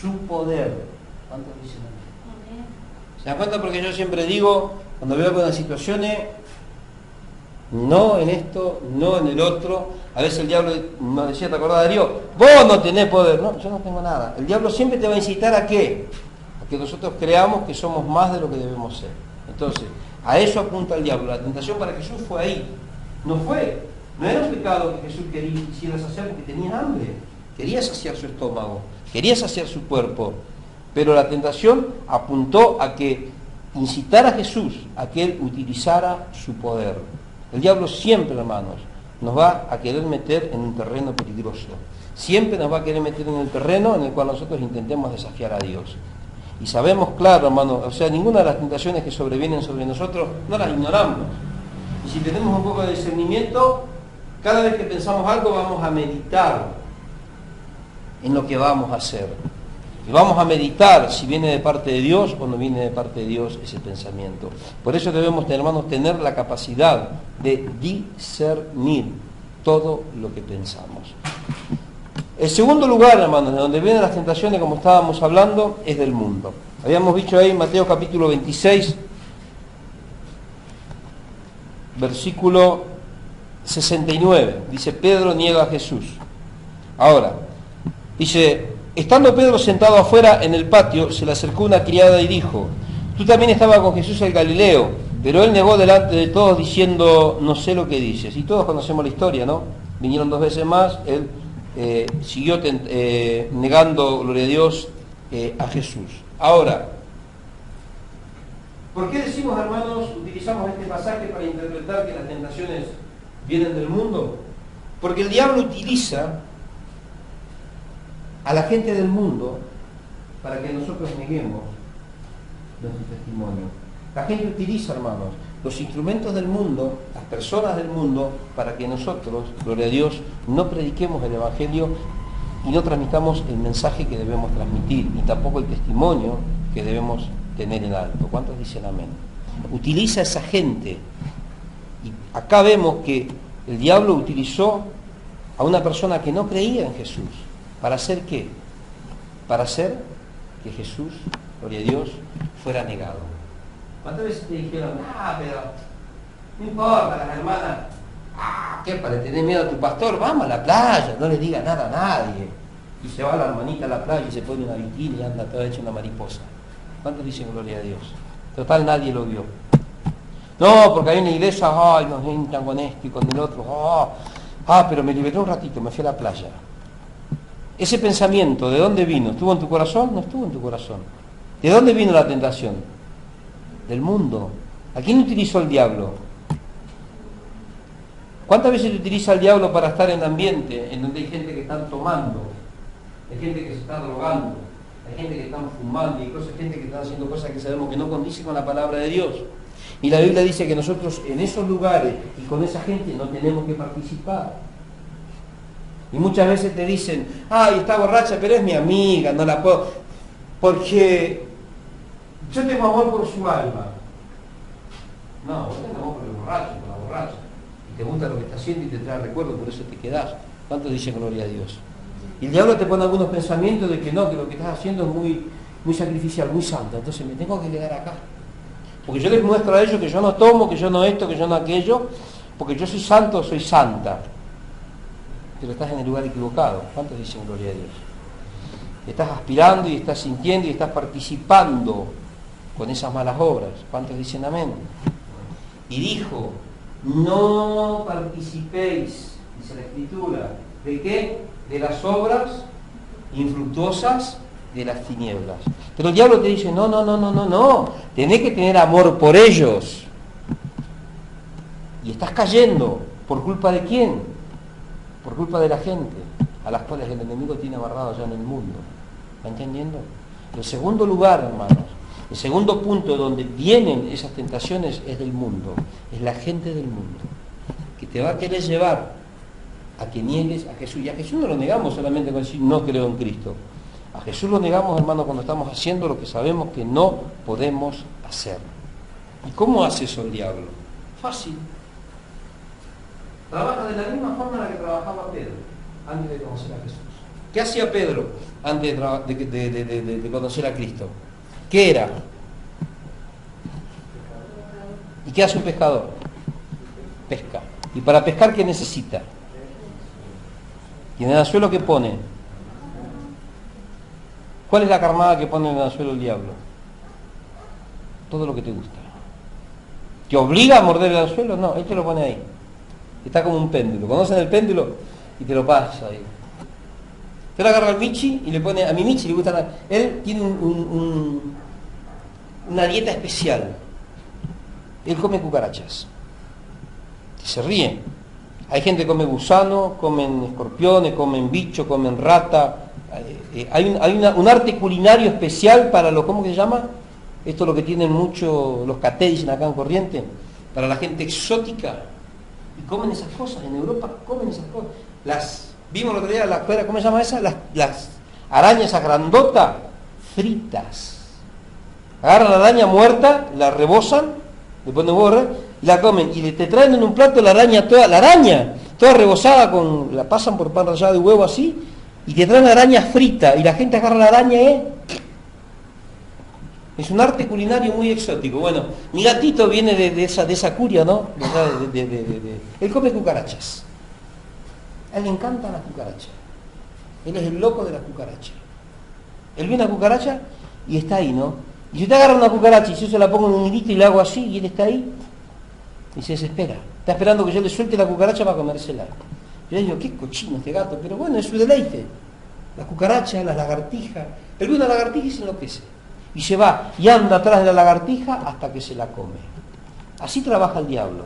su poder. ¿Cuántos dicen amén? ¿Se dan cuenta? Porque yo siempre digo, cuando veo algunas situaciones, no en esto, no en el otro. A veces el diablo nos decía, ¿te acordás, Darío? Vos no tenés poder. No, yo no tengo nada. El diablo siempre te va a incitar ¿a qué? A que nosotros creamos que somos más de lo que debemos ser. Entonces, a eso apunta el diablo. La tentación para Jesús fue ahí. No era un pecado que Jesús quisiera saciar porque tenía hambre. Quería saciar su estómago, quería saciar su cuerpo. Pero la tentación apuntó a que incitara a Jesús a que él utilizara su poder. El diablo siempre, hermanos, nos va a querer meter en un terreno peligroso. Siempre nos va a querer meter en el terreno en el cual nosotros intentemos desafiar a Dios. Y sabemos, claro, hermanos, o sea, ninguna de las tentaciones que sobrevienen sobre nosotros no las ignoramos. Y si tenemos un poco de discernimiento, cada vez que pensamos algo vamos a meditar en lo que vamos a hacer. Y vamos a meditar si viene de parte de Dios o no viene de parte de Dios ese pensamiento. Por eso debemos, hermanos, tener la capacidad de discernir todo lo que pensamos. El segundo lugar, hermanos, de donde vienen las tentaciones, como estábamos hablando, es del mundo. Habíamos dicho ahí en Mateo capítulo 26, versículo 69. Dice, Pedro niega a Jesús. Ahora, dice, estando Pedro sentado afuera en el patio, se le acercó una criada y dijo, tú también estabas con Jesús el Galileo. Pero él negó delante de todos diciendo, no sé lo que dices. Y todos conocemos la historia, ¿no? Vinieron 2 veces más, él siguió negando, gloria a Dios, a Jesús. Ahora, ¿por qué decimos, hermanos, utilizamos este pasaje para interpretar que las tentaciones vienen del mundo? Porque el diablo utiliza a la gente del mundo para que nosotros neguemos nuestro testimonio. La gente utiliza, hermanos, los instrumentos del mundo, las personas del mundo, para que nosotros, gloria a Dios, no prediquemos el Evangelio y no transmitamos el mensaje que debemos transmitir, y tampoco el testimonio que debemos tener en alto. ¿Cuántos dicen amén? Utiliza a esa gente. Y acá vemos que el diablo utilizó a una persona que no creía en Jesús. ¿Para hacer qué? Para hacer que Jesús, gloria a Dios, fuera negado. ¿Cuántas veces te dijeron, pero no importa, las hermanas, ¿qué? Para tener miedo a tu pastor, vamos a la playa, no le diga nada a nadie. Y se va la hermanita a la playa y se pone una bikini y anda toda hecha una mariposa. ¿Cuántos dicen gloria a Dios? Total, nadie lo vio. No, porque hay una iglesia, nos entran con esto y con el otro, pero me liberé un ratito, me fui a la playa. Ese pensamiento, ¿de dónde vino? ¿Estuvo en tu corazón? No estuvo en tu corazón. ¿De dónde vino la tentación? Del mundo. ¿A quién utilizó el diablo? ¿Cuántas veces utiliza el diablo para estar en ambiente en donde hay gente que está tomando, hay gente que se está drogando, hay gente que está fumando, hay gente que está haciendo cosas que sabemos que no condicen con la palabra de Dios? Y la Biblia dice que nosotros en esos lugares y con esa gente no tenemos que participar. Y muchas veces te dicen, está borracha, pero es mi amiga, no la puedo, porque yo tengo amor por su alma. No, vos tenés amor por el borracho, por la borracha. Y te gusta lo que está haciendo y te trae recuerdo, por eso te quedás. ¿Cuántos dicen gloria a Dios? Y el diablo te pone algunos pensamientos de que no, que lo que estás haciendo es muy sacrificial, muy santo. Entonces me tengo que quedar acá. Porque yo les muestro a ellos que yo no tomo, que yo no esto, que yo no aquello, porque yo soy santo, soy santa. Pero estás en el lugar equivocado. ¿Cuántos dicen gloria a Dios? Estás aspirando y estás sintiendo y estás participando con esas malas obras. ¿Cuántos dicen amén? Y dijo, no participéis, dice la Escritura, ¿de qué? De las obras infructuosas de las tinieblas. Pero el diablo te dice, no, tenés que tener amor por ellos. Y estás cayendo. ¿Por culpa de quién? Por culpa de la gente, a las cuales el enemigo tiene amarrado ya en el mundo. ¿Va entendiendo? El segundo lugar, hermanos, el segundo punto donde vienen esas tentaciones es del mundo, es la gente del mundo, que te va a querer llevar a que niegues a Jesús. Y a Jesús no lo negamos solamente con decir no creo en Cristo. A Jesús lo negamos, hermanos, cuando estamos haciendo lo que sabemos que no podemos hacer. ¿Y cómo hace eso el diablo? Fácil. Trabaja de la misma forma en la que trabajaba Pedro antes de conocer a Jesús. ¿Qué hacía Pedro antes de conocer a Cristo? ¿Qué era? ¿Y qué hace un pescador? pesca. ¿Y para pescar qué necesita? ¿Y en el anzuelo qué pone? ¿Cuál es la carnada que pone en el anzuelo el diablo? Todo lo que te gusta. ¿Te obliga a morder el anzuelo? No, él te lo pone ahí. Está como un péndulo. ¿Conocen el péndulo? Y te lo pasa ahí. Usted le agarra al Michi y le pone... A mi Michi le gusta... Él tiene una dieta especial. Él come cucarachas. Y se ríe. Hay gente que come gusano, comen escorpiones, comen bicho, comen rata. Hay un arte culinario especial para los... ¿Cómo que se llama? Esto es lo que tienen mucho los caté, dicen acá en Corriente. Para la gente exótica. Y comen esas cosas. En Europa comen esas cosas. Vimos el otro día, ¿cómo se llama esa? Las arañas, esas grandotas, fritas. Agarran la araña muerta, la rebosan, le ponen borra, y la comen. Y te traen en un plato la araña toda rebozada, la pasan por pan rallado de huevo así, y te traen la araña frita, y la gente agarra la araña, Es un arte culinario muy exótico. Bueno, mi gatito viene de esa curia, ¿no? Él come cucarachas. A él le encantan las cucarachas. Él es el loco de las cucarachas. Él ve una cucaracha y está ahí, ¿no? Y si usted agarra una cucaracha y yo se la pongo en un hilito y le hago así y él está ahí, y se desespera. Está esperando que yo le suelte la cucaracha para comérsela. Yo le digo, qué cochino este gato, pero bueno, es su deleite. Las cucarachas, las lagartijas. Él ve una lagartija y se enloquece. Y se va y anda atrás de la lagartija hasta que se la come. Así trabaja el diablo.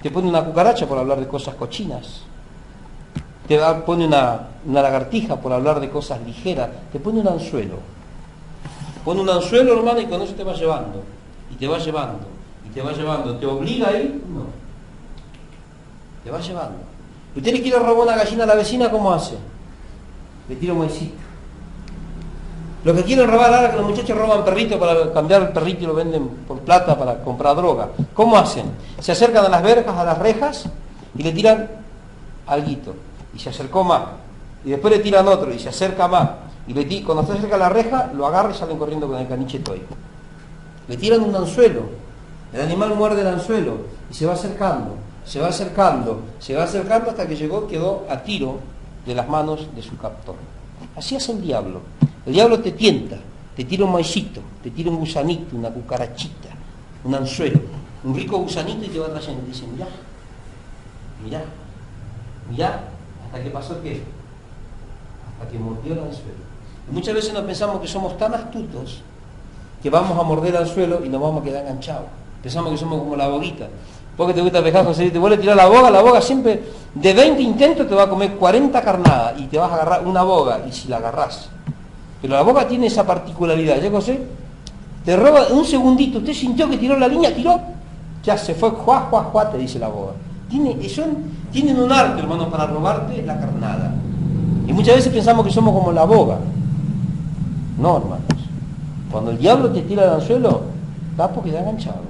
Te pone una cucaracha por hablar de cosas cochinas. Te pone una lagartija por hablar de cosas ligeras. Te pone un anzuelo. Pone un anzuelo, hermano, y con eso te va llevando. Y te va llevando. Y te va llevando. ¿Te obliga a ir? No. Te va llevando. Usted le quiere robar una gallina a la vecina, ¿cómo hace? Le tira un maicito. Los que quieren robar ahora, que los muchachos roban perritos para cambiar el perrito y lo venden por plata para comprar droga. ¿Cómo hacen? Se acercan a las verjas, a las rejas y le tiran alguito. Y se acercó más. Y después le tiran otro y se acerca más. Y cuando se acerca a la reja, lo agarra y salen corriendo con el caniche toy. Le tiran un anzuelo. El animal muerde el anzuelo y se va acercando, se va acercando, se va acercando hasta que quedó a tiro de las manos de su captor. Así hace el diablo. El diablo te tienta, te tira un maicito, te tira un gusanito, una cucarachita, un anzuelo, un rico gusanito y te va trayendo. Y dice, mirá, hasta que pasó ¿qué? Hasta que mordió el anzuelo. Y muchas veces nos pensamos que somos tan astutos que vamos a morder el anzuelo y nos vamos a quedar enganchados. Pensamos que somos como la boguita. Porque te gusta pescar, José, te vuelve a tirar la boga siempre, de 20 intentos te va a comer 40 carnadas y te vas a agarrar una boga, y si la agarrás. Pero la boga tiene esa particularidad, ¿ya José? Te roba un segundito, usted sintió que tiró la línea, tiró, ya se fue, juá, te dice la boga. Tienen un arte, hermanos, para robarte la carnada. Y muchas veces pensamos que somos como la boga. No, hermanos. Cuando el diablo te tira el anzuelo, va porque te ha enganchado.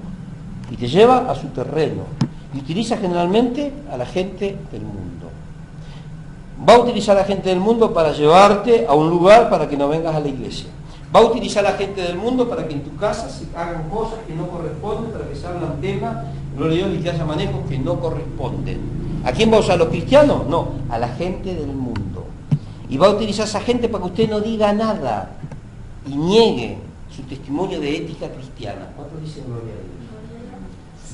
Y te lleva a su terreno. Y utiliza generalmente a la gente del mundo. Va a utilizar a la gente del mundo para llevarte a un lugar para que no vengas a la iglesia. Va a utilizar a la gente del mundo para que en tu casa se hagan cosas que no corresponden, para que se hablan temas, gloria a Dios, y que haya manejos que no corresponden. ¿A quién va a usar? ¿A los cristianos? No, a la gente del mundo. Y va a utilizar a esa gente para que usted no diga nada y niegue su testimonio de ética cristiana. ¿Cuántos dicen gloria a Dios?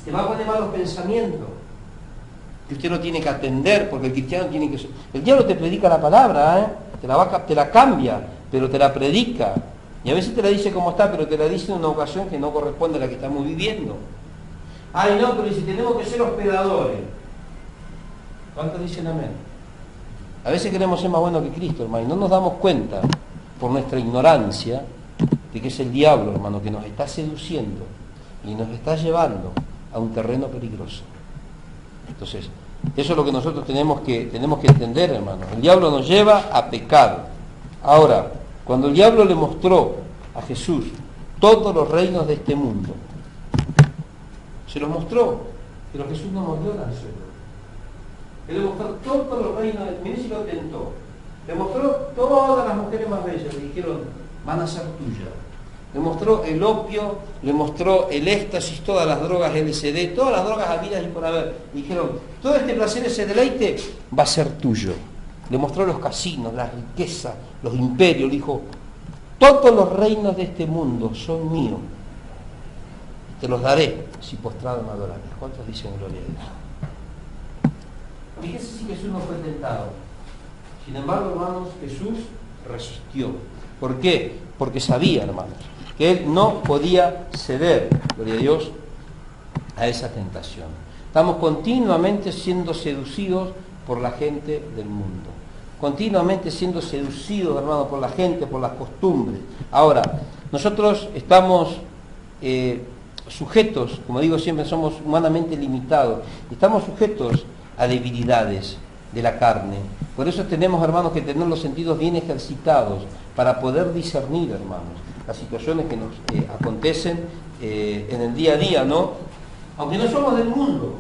Te va a poner malos pensamientos que usted no tiene que atender, porque el cristiano tiene que... El diablo te predica la palabra, te la cambia, pero te la predica. Y a veces te la dice como está, pero te la dice en una ocasión que no corresponde a la que estamos viviendo. Ay, no, pero si tenemos que ser hospedadores. ¿Cuántos dicen amén? A veces queremos ser más buenos que Cristo, hermano, y no nos damos cuenta, por nuestra ignorancia, de que es el diablo, hermano, que nos está seduciendo y nos está llevando a un terreno peligroso. Entonces, eso es lo que nosotros tenemos que entender, hermano. El diablo nos lleva a pecar. Ahora, cuando el diablo le mostró a Jesús todos los reinos de este mundo, se los mostró, pero Jesús no mordió el anzuelo. Él le mostró todos los reinos, mire si lo tentó. Le mostró todas las mujeres más bellas, le dijeron, van a ser tuyas. Le mostró el opio, le mostró el éxtasis, todas las drogas LSD, todas las drogas habidas y por haber. Dijeron, todo este placer, ese deleite, va a ser tuyo. Le mostró los casinos, la riqueza, los imperios. Le dijo, todos los reinos de este mundo son míos. Te los daré si postrado me adorares. ¿Cuántos dicen gloria a Dios? Fíjense si Jesús no fue tentado. Sin embargo, hermanos, Jesús resistió. ¿Por qué? Porque sabía, hermanos, que él no podía ceder, gloria a Dios, a esa tentación. Estamos continuamente siendo seducidos por la gente del mundo. Continuamente siendo seducidos, hermanos, por la gente, por las costumbres. Ahora, nosotros estamos sujetos, como digo siempre, somos humanamente limitados. Estamos sujetos a debilidades de la carne. Por eso tenemos, hermanos, que tener los sentidos bien ejercitados para poder discernir, hermanos, las situaciones que nos acontecen en el día a día, ¿no? Aunque no somos del mundo,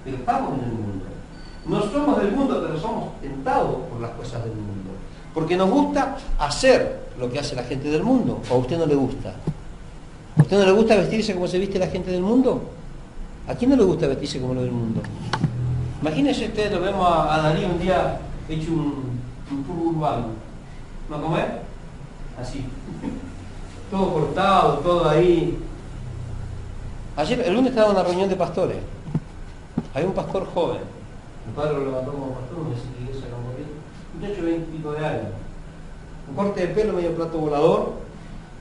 pero estamos en el mundo. No somos del mundo, pero somos tentados por las cosas del mundo. Porque nos gusta hacer lo que hace la gente del mundo. ¿O a usted no le gusta? ¿A usted no le gusta vestirse como se viste la gente del mundo? ¿A quién no le gusta vestirse como lo del mundo? Imagínense ustedes, lo vemos a Darío un día hecho un tour urbano. ¿No cómo es? Así. Todo cortado, todo ahí. Ayer, el lunes estaba en una reunión de pastores. Había un pastor joven. Mi padre lo levantó como pastor, me decía que iglesia era un muchacho de 20 y pico de años. Un corte de pelo, medio plato volador.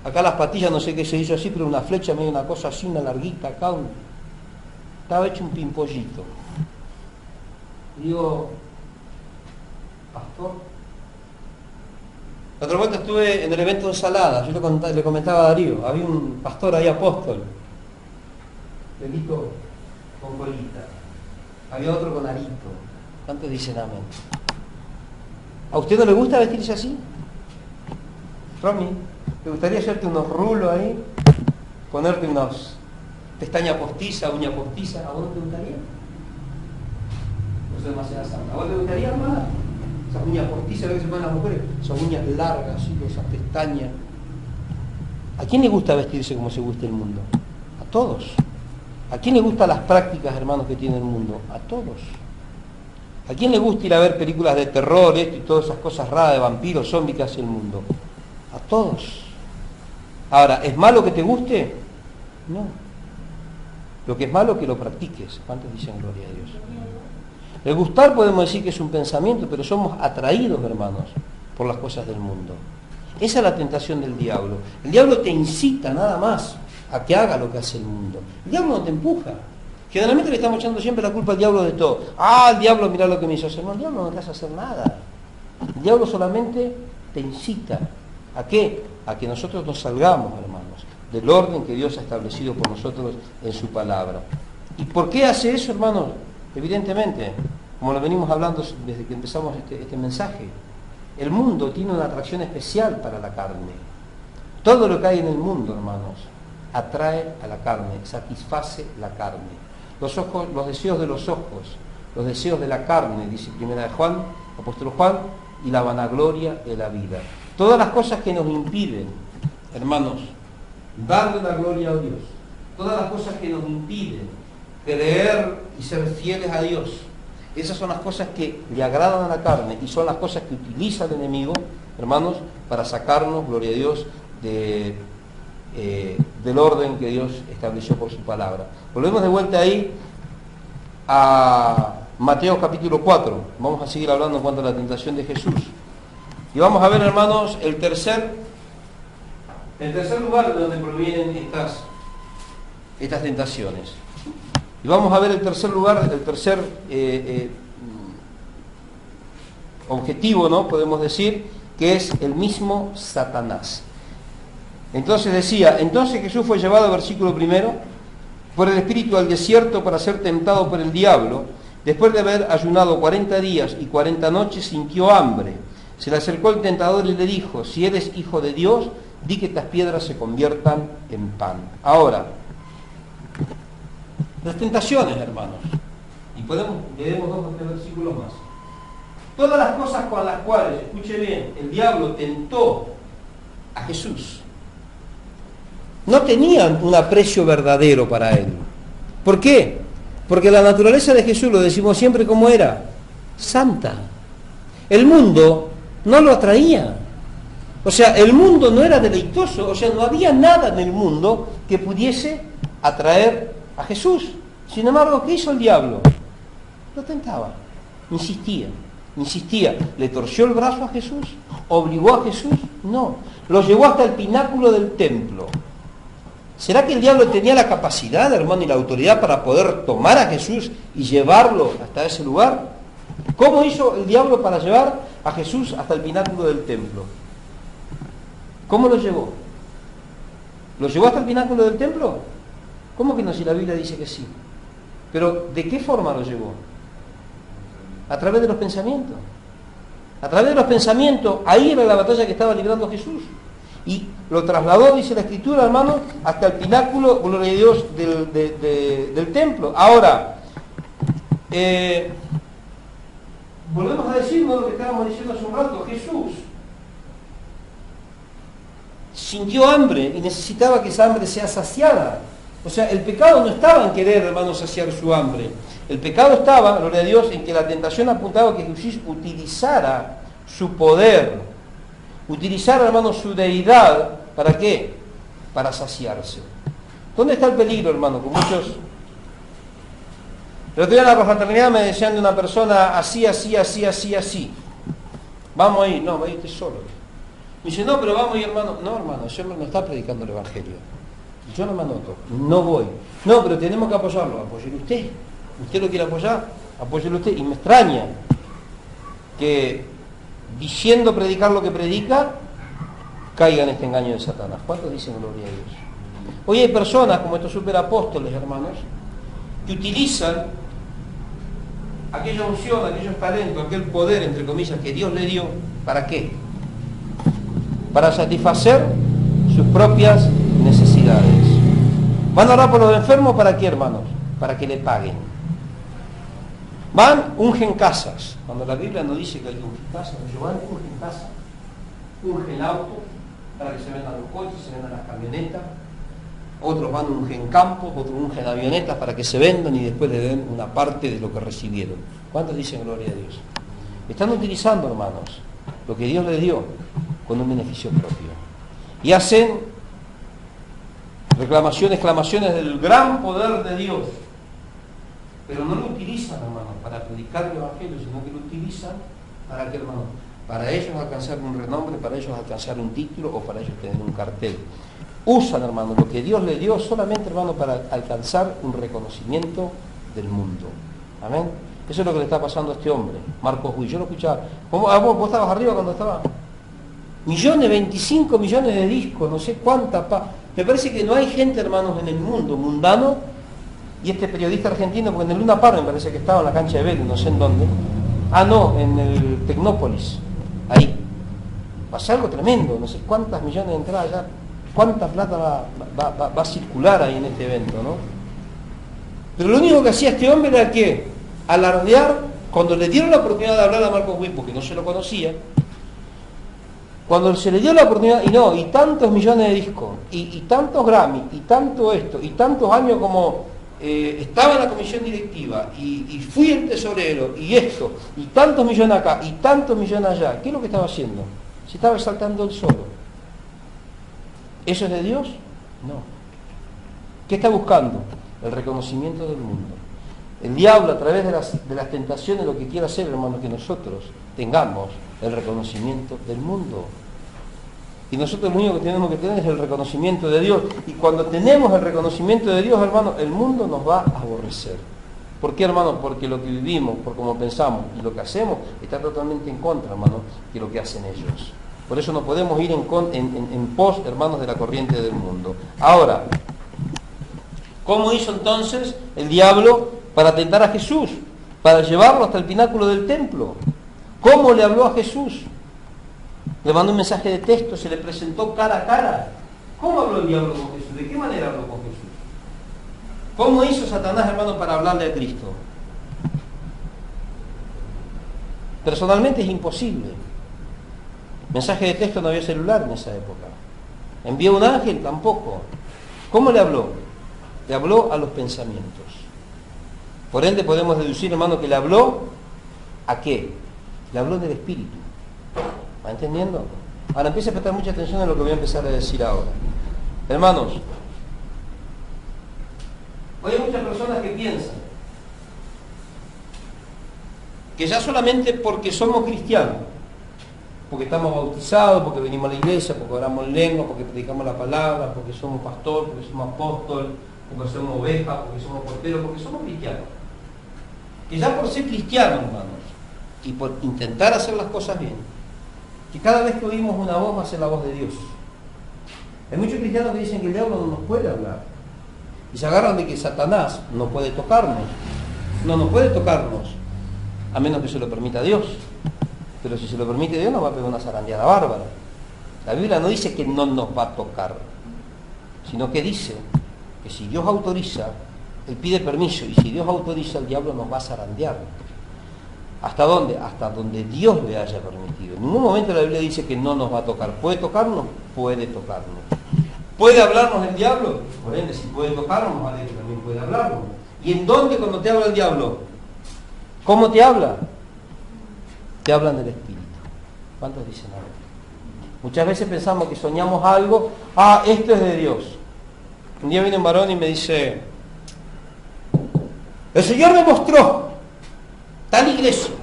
Acá las patillas, no sé qué se hizo así, pero una flecha, medio una cosa así, una larguita acá. Estaba hecho un pimpollito. Y digo, pastor. La otra vuelta estuve en el evento de ensalada, yo le comentaba a Darío, había un pastor ahí apóstol, pelito con colita, había otro con arito. ¿Cuántos dicen amén? ¿A usted no le gusta vestirse así? Romy, ¿te gustaría hacerte unos rulos ahí? Ponerte unos pestaña postiza, uña postiza, ¿a vos no te gustaría? No soy demasiado santa. ¿A vos te gustaría, hermana? Esas uñas postizas que se ponen las mujeres, esas uñas largas, ¿sí? Esas pestañas. ¿A quién le gusta vestirse como se gusta el mundo? A todos. ¿A quién le gustan las prácticas, hermanos, que tiene el mundo? A todos. ¿A quién le gusta ir a ver películas de terror, esto y todas esas cosas raras de vampiros, zombies que hace el mundo? A todos. Ahora, ¿es malo que te guste? No. Lo que es malo es que lo practiques. ¿Cuántos dicen gloria a Dios? El gustar podemos decir que es un pensamiento, pero somos atraídos, hermanos, por las cosas del mundo. Esa es la tentación del diablo. El diablo te incita nada más a que haga lo que hace el mundo. El diablo no te empuja. Generalmente le estamos echando siempre la culpa al diablo de todo. Ah, el diablo, mirá lo que me hizo hacer. No, el diablo no te hace hacer nada. El diablo solamente te incita. ¿A qué? A que nosotros nos salgamos, hermanos, del orden que Dios ha establecido por nosotros en su palabra. ¿Y por qué hace eso, hermanos? Evidentemente, como lo venimos hablando desde que empezamos este mensaje, el mundo tiene una atracción especial para la carne. Todo lo que hay en el mundo, hermanos, atrae a la carne, satisface la carne. Los ojos, los deseos de los ojos, los deseos de la carne, dice primera de Juan, apóstol Juan, y la vanagloria de la vida. Todas las cosas que nos impiden, hermanos, darle la gloria a Dios, todas las cosas que nos impiden creer y ser fieles a Dios, esas son las cosas que le agradan a la carne y son las cosas que utiliza el enemigo, hermanos, para sacarnos, gloria a Dios, del orden que Dios estableció por su palabra. Volvemos de vuelta ahí a Mateo capítulo 4. Vamos a seguir hablando en cuanto a la tentación de Jesús. Y vamos a ver, hermanos, el tercer lugar de donde provienen estas tentaciones. Y vamos a ver el tercer lugar, el tercer objetivo, ¿no? Podemos decir, que es el mismo Satanás. Entonces decía, entonces Jesús fue llevado, versículo 1, por el Espíritu al desierto para ser tentado por el diablo. Después de haber ayunado 40 días y 40 noches, sintió hambre. Se le acercó el tentador y le dijo, si eres hijo de Dios, di que estas piedras se conviertan en pan. Ahora, las tentaciones, hermanos, y leemos 2 o 3 versículos más. Todas las cosas con las cuales, escuche bien, el diablo tentó a Jesús, no tenían un aprecio verdadero para él. ¿Por qué? Porque la naturaleza de Jesús, lo decimos siempre como era, santa. El mundo no lo atraía. O sea, el mundo no era deleitoso, o sea, no había nada en el mundo que pudiese atraer a Jesús. Sin embargo, ¿qué hizo el diablo? Lo tentaba, insistía. ¿Le torció el brazo a Jesús? ¿Obligó a Jesús? No. Lo llevó hasta el pináculo del templo. ¿Será que el diablo tenía la capacidad, hermano, y la autoridad para poder tomar a Jesús y llevarlo hasta ese lugar? ¿Cómo hizo el diablo para llevar a Jesús hasta el pináculo del templo? ¿Cómo lo llevó? ¿Lo llevó hasta el pináculo del templo? ¿Cómo que no? Si la Biblia dice que sí. Pero ¿de qué forma lo llevó? A través de los pensamientos. A través de los pensamientos, ahí era la batalla que estaba librando Jesús. Y lo trasladó, dice la Escritura, hermano, hasta el pináculo, gloria a Dios, del templo. Ahora, volvemos a decirnos lo que estábamos diciendo hace un rato. Jesús sintió hambre y necesitaba que esa hambre sea saciada. O sea, el pecado no estaba en querer, hermano, saciar su hambre. El pecado estaba, gloria a Dios, en que la tentación apuntaba a que Jesús utilizara su poder, utilizara, hermano, su deidad. ¿Para qué? Para saciarse. ¿Dónde está el peligro, hermano? Con muchos... El otro día en la confraternidad me decían de una persona así. Vamos a ir. No, va a irte solo. Me dice, no, pero vamos a ir, hermano. No, hermano, ese hombre no está predicando el Evangelio. Yo no me anoto, no voy. No, pero tenemos que apoyarlo. Apóyelo usted. ¿Usted lo quiere apoyar? Apóyelo usted. Y me extraña que, diciendo predicar lo que predica, caiga en este engaño de Satanás. ¿Cuántos dicen gloria a Dios? Hoy hay personas como estos superapóstoles, hermanos, que utilizan aquella unción, aquellos talentos, aquel poder, entre comillas, que Dios le dio. ¿Para qué? Para satisfacer sus propias necesidades. Van a orar por los enfermos, ¿para qué, hermanos? Para que le paguen. Van, ungen casas. Cuando la Biblia no dice que hay que ungir casas, ellos van, ungen casas, ungen autos, para que se vendan los coches, se vendan las camionetas. Otros van, ungen campos, otros ungen avionetas para que se vendan y después le den una parte de lo que recibieron. ¿Cuántos dicen gloria a Dios? Están utilizando, hermanos, lo que Dios les dio con un beneficio propio. Y hacen reclamaciones, exclamaciones del gran poder de Dios. Pero no lo utilizan, hermano, para predicar el Evangelio, sino que lo utilizan para qué, hermano, para ellos alcanzar un renombre, para ellos alcanzar un título o para ellos tener un cartel. Usan, hermano, lo que Dios le dio solamente, hermano, para alcanzar un reconocimiento del mundo. Amén. Eso es lo que le está pasando a este hombre, Marcos Witt. Yo lo escuchaba. ¿Vos estabas arriba cuando estaba? 25 millones de discos, no sé cuánta. Me parece que no hay gente, hermanos, en el mundo mundano. Y este periodista argentino, porque en el Luna Park me parece que estaba en la cancha de Vélez, no sé en dónde. Ah, no, en el Tecnópolis. Ahí. Pasa algo tremendo, no sé cuántas millones de entradas ya. ¿Cuánta plata va a circular ahí en este evento, no? Pero lo único que hacía este hombre era que alardear, cuando le dieron la oportunidad de hablar a Marcos Witt, porque no se lo conocía, cuando se le dio la oportunidad, y tantos millones de discos, y tantos Grammy, y tanto esto, y tantos años como estaba en la comisión directiva, y fui el tesorero, y esto, y tantos millones acá, y tantos millones allá, ¿qué es lo que estaba haciendo? Se estaba exaltando él solo. ¿Eso es de Dios? No. ¿Qué está buscando? El reconocimiento del mundo. El diablo, a través de las tentaciones, lo que quiere hacer, hermanos, que nosotros tengamos el reconocimiento del mundo. Y nosotros lo único que tenemos que tener es el reconocimiento de Dios. Y cuando tenemos el reconocimiento de Dios, hermanos, el mundo nos va a aborrecer. ¿Por qué, hermanos? Porque lo que vivimos, por cómo pensamos y lo que hacemos, está totalmente en contra, hermanos, de lo que hacen ellos. Por eso no podemos ir en pos, hermanos, de la corriente del mundo. Ahora, ¿cómo hizo entonces el diablo para tentar a Jesús? Para llevarlo hasta el pináculo del templo. ¿Cómo le habló a Jesús? Le mandó un mensaje de texto, se le presentó cara a cara. ¿Cómo habló el diablo con Jesús? ¿De qué manera habló con Jesús? ¿Cómo hizo Satanás, hermano, para hablarle a Cristo? Personalmente es imposible. Mensaje de texto, no había celular en esa época. Envió un ángel, tampoco. ¿Cómo le habló? Le habló a los pensamientos. Por ende podemos deducir, hermano, que le habló ¿a qué? Le habló del Espíritu. ¿Va entendiendo? Ahora empieza a prestar mucha atención a lo que voy a empezar a decir ahora. Hermanos, hoy hay muchas personas que piensan que ya solamente porque somos cristianos, porque estamos bautizados, porque venimos a la iglesia, porque oramos en lengua, porque predicamos la palabra, porque somos pastor, porque somos apóstol, porque somos ovejas, porque somos porteros, porque somos cristianos. Que ya por ser cristianos, hermanos, y por intentar hacer las cosas bien, que cada vez que oímos una voz va a ser la voz de Dios. Hay muchos cristianos que dicen que el diablo no nos puede hablar. Y se agarran de que Satanás no puede tocarnos. No nos puede tocarnos, a menos que se lo permita Dios. Pero si se lo permite Dios, nos va a pegar una zarandeada bárbara. La Biblia no dice que no nos va a tocar, sino que dice que si Dios autoriza, Él pide permiso, y si Dios autoriza, el diablo nos va a zarandear. ¿Hasta dónde? Hasta donde Dios le haya permitido. En ningún momento la Biblia dice que no nos va a tocar. ¿Puede tocarnos? Puede tocarnos. ¿Puede hablarnos el diablo? Por ende, si puede tocarnos, vale que también puede hablarnos. ¿Y en dónde cuando te habla el diablo? ¿Cómo te habla? Te hablan del Espíritu. ¿Cuántos dicen algo? Muchas veces pensamos que soñamos algo, esto es de Dios. Un día viene un varón y me dice, el Señor me mostró tal iglesia,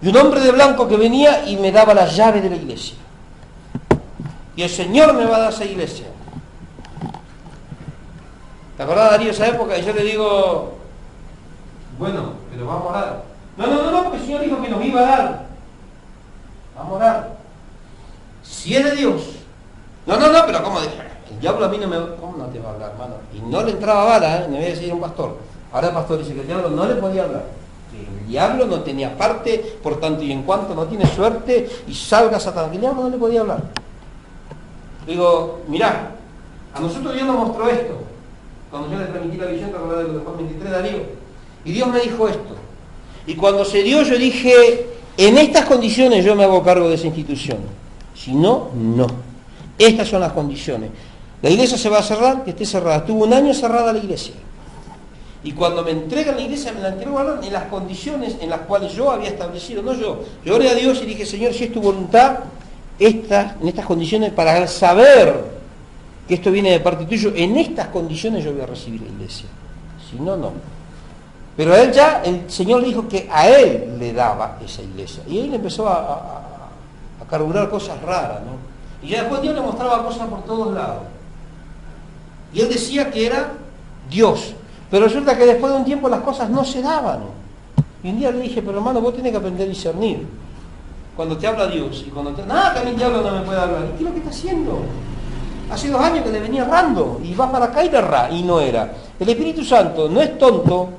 y un hombre de blanco que venía y me daba la llave de la iglesia, y el Señor me va a dar esa iglesia. ¿Te acordás, Darío, esa época? Y yo le digo, bueno, pero vamos a orar. No, porque el Señor dijo que nos iba a dar. Vamos a orar. Si es de Dios. No, pero ¿cómo? El diablo a mí no me... ¿Cómo no te va a hablar, hermano? Y no le entraba bala, me voy a decir un pastor. Ahora el pastor dice que el diablo no le podía hablar. Que el diablo no tenía parte, por tanto, y en cuanto no tiene suerte, y salga Satanás. Que el diablo no le podía hablar. Digo, mirá, a nosotros Dios nos mostró esto. Cuando yo le transmití la visión, te acordás de lo de Juan 23, Darío. Y Dios me dijo esto. Y cuando se dio, yo dije, en estas condiciones yo me hago cargo de esa institución. Si no, no. Estas son las condiciones. La iglesia se va a cerrar, que esté cerrada. Estuvo un año cerrada la iglesia. Y cuando me entregan la iglesia, me la entregan en las condiciones en las cuales yo había establecido. No yo. Yo oré a Dios y dije, Señor, si es tu voluntad, en estas condiciones, para saber que esto viene de parte tuya, en estas condiciones yo voy a recibir la iglesia. Si no, no. Pero a él ya, el Señor le dijo que a él le daba esa iglesia. Y él empezó a carburar cosas raras, ¿no? Y ya después Dios le mostraba cosas por todos lados. Y él decía que era Dios. Pero resulta que después de un tiempo las cosas no se daban. Y un día le dije, pero hermano, vos tenés que aprender a discernir. Cuando te habla Dios y cuando te... Nada, que a mí el diablo no me puede hablar. ¿Y qué es lo que está haciendo? Hace 2 años que le venía errando. Y va para acá y le erra. Y no era. El Espíritu Santo no es tonto,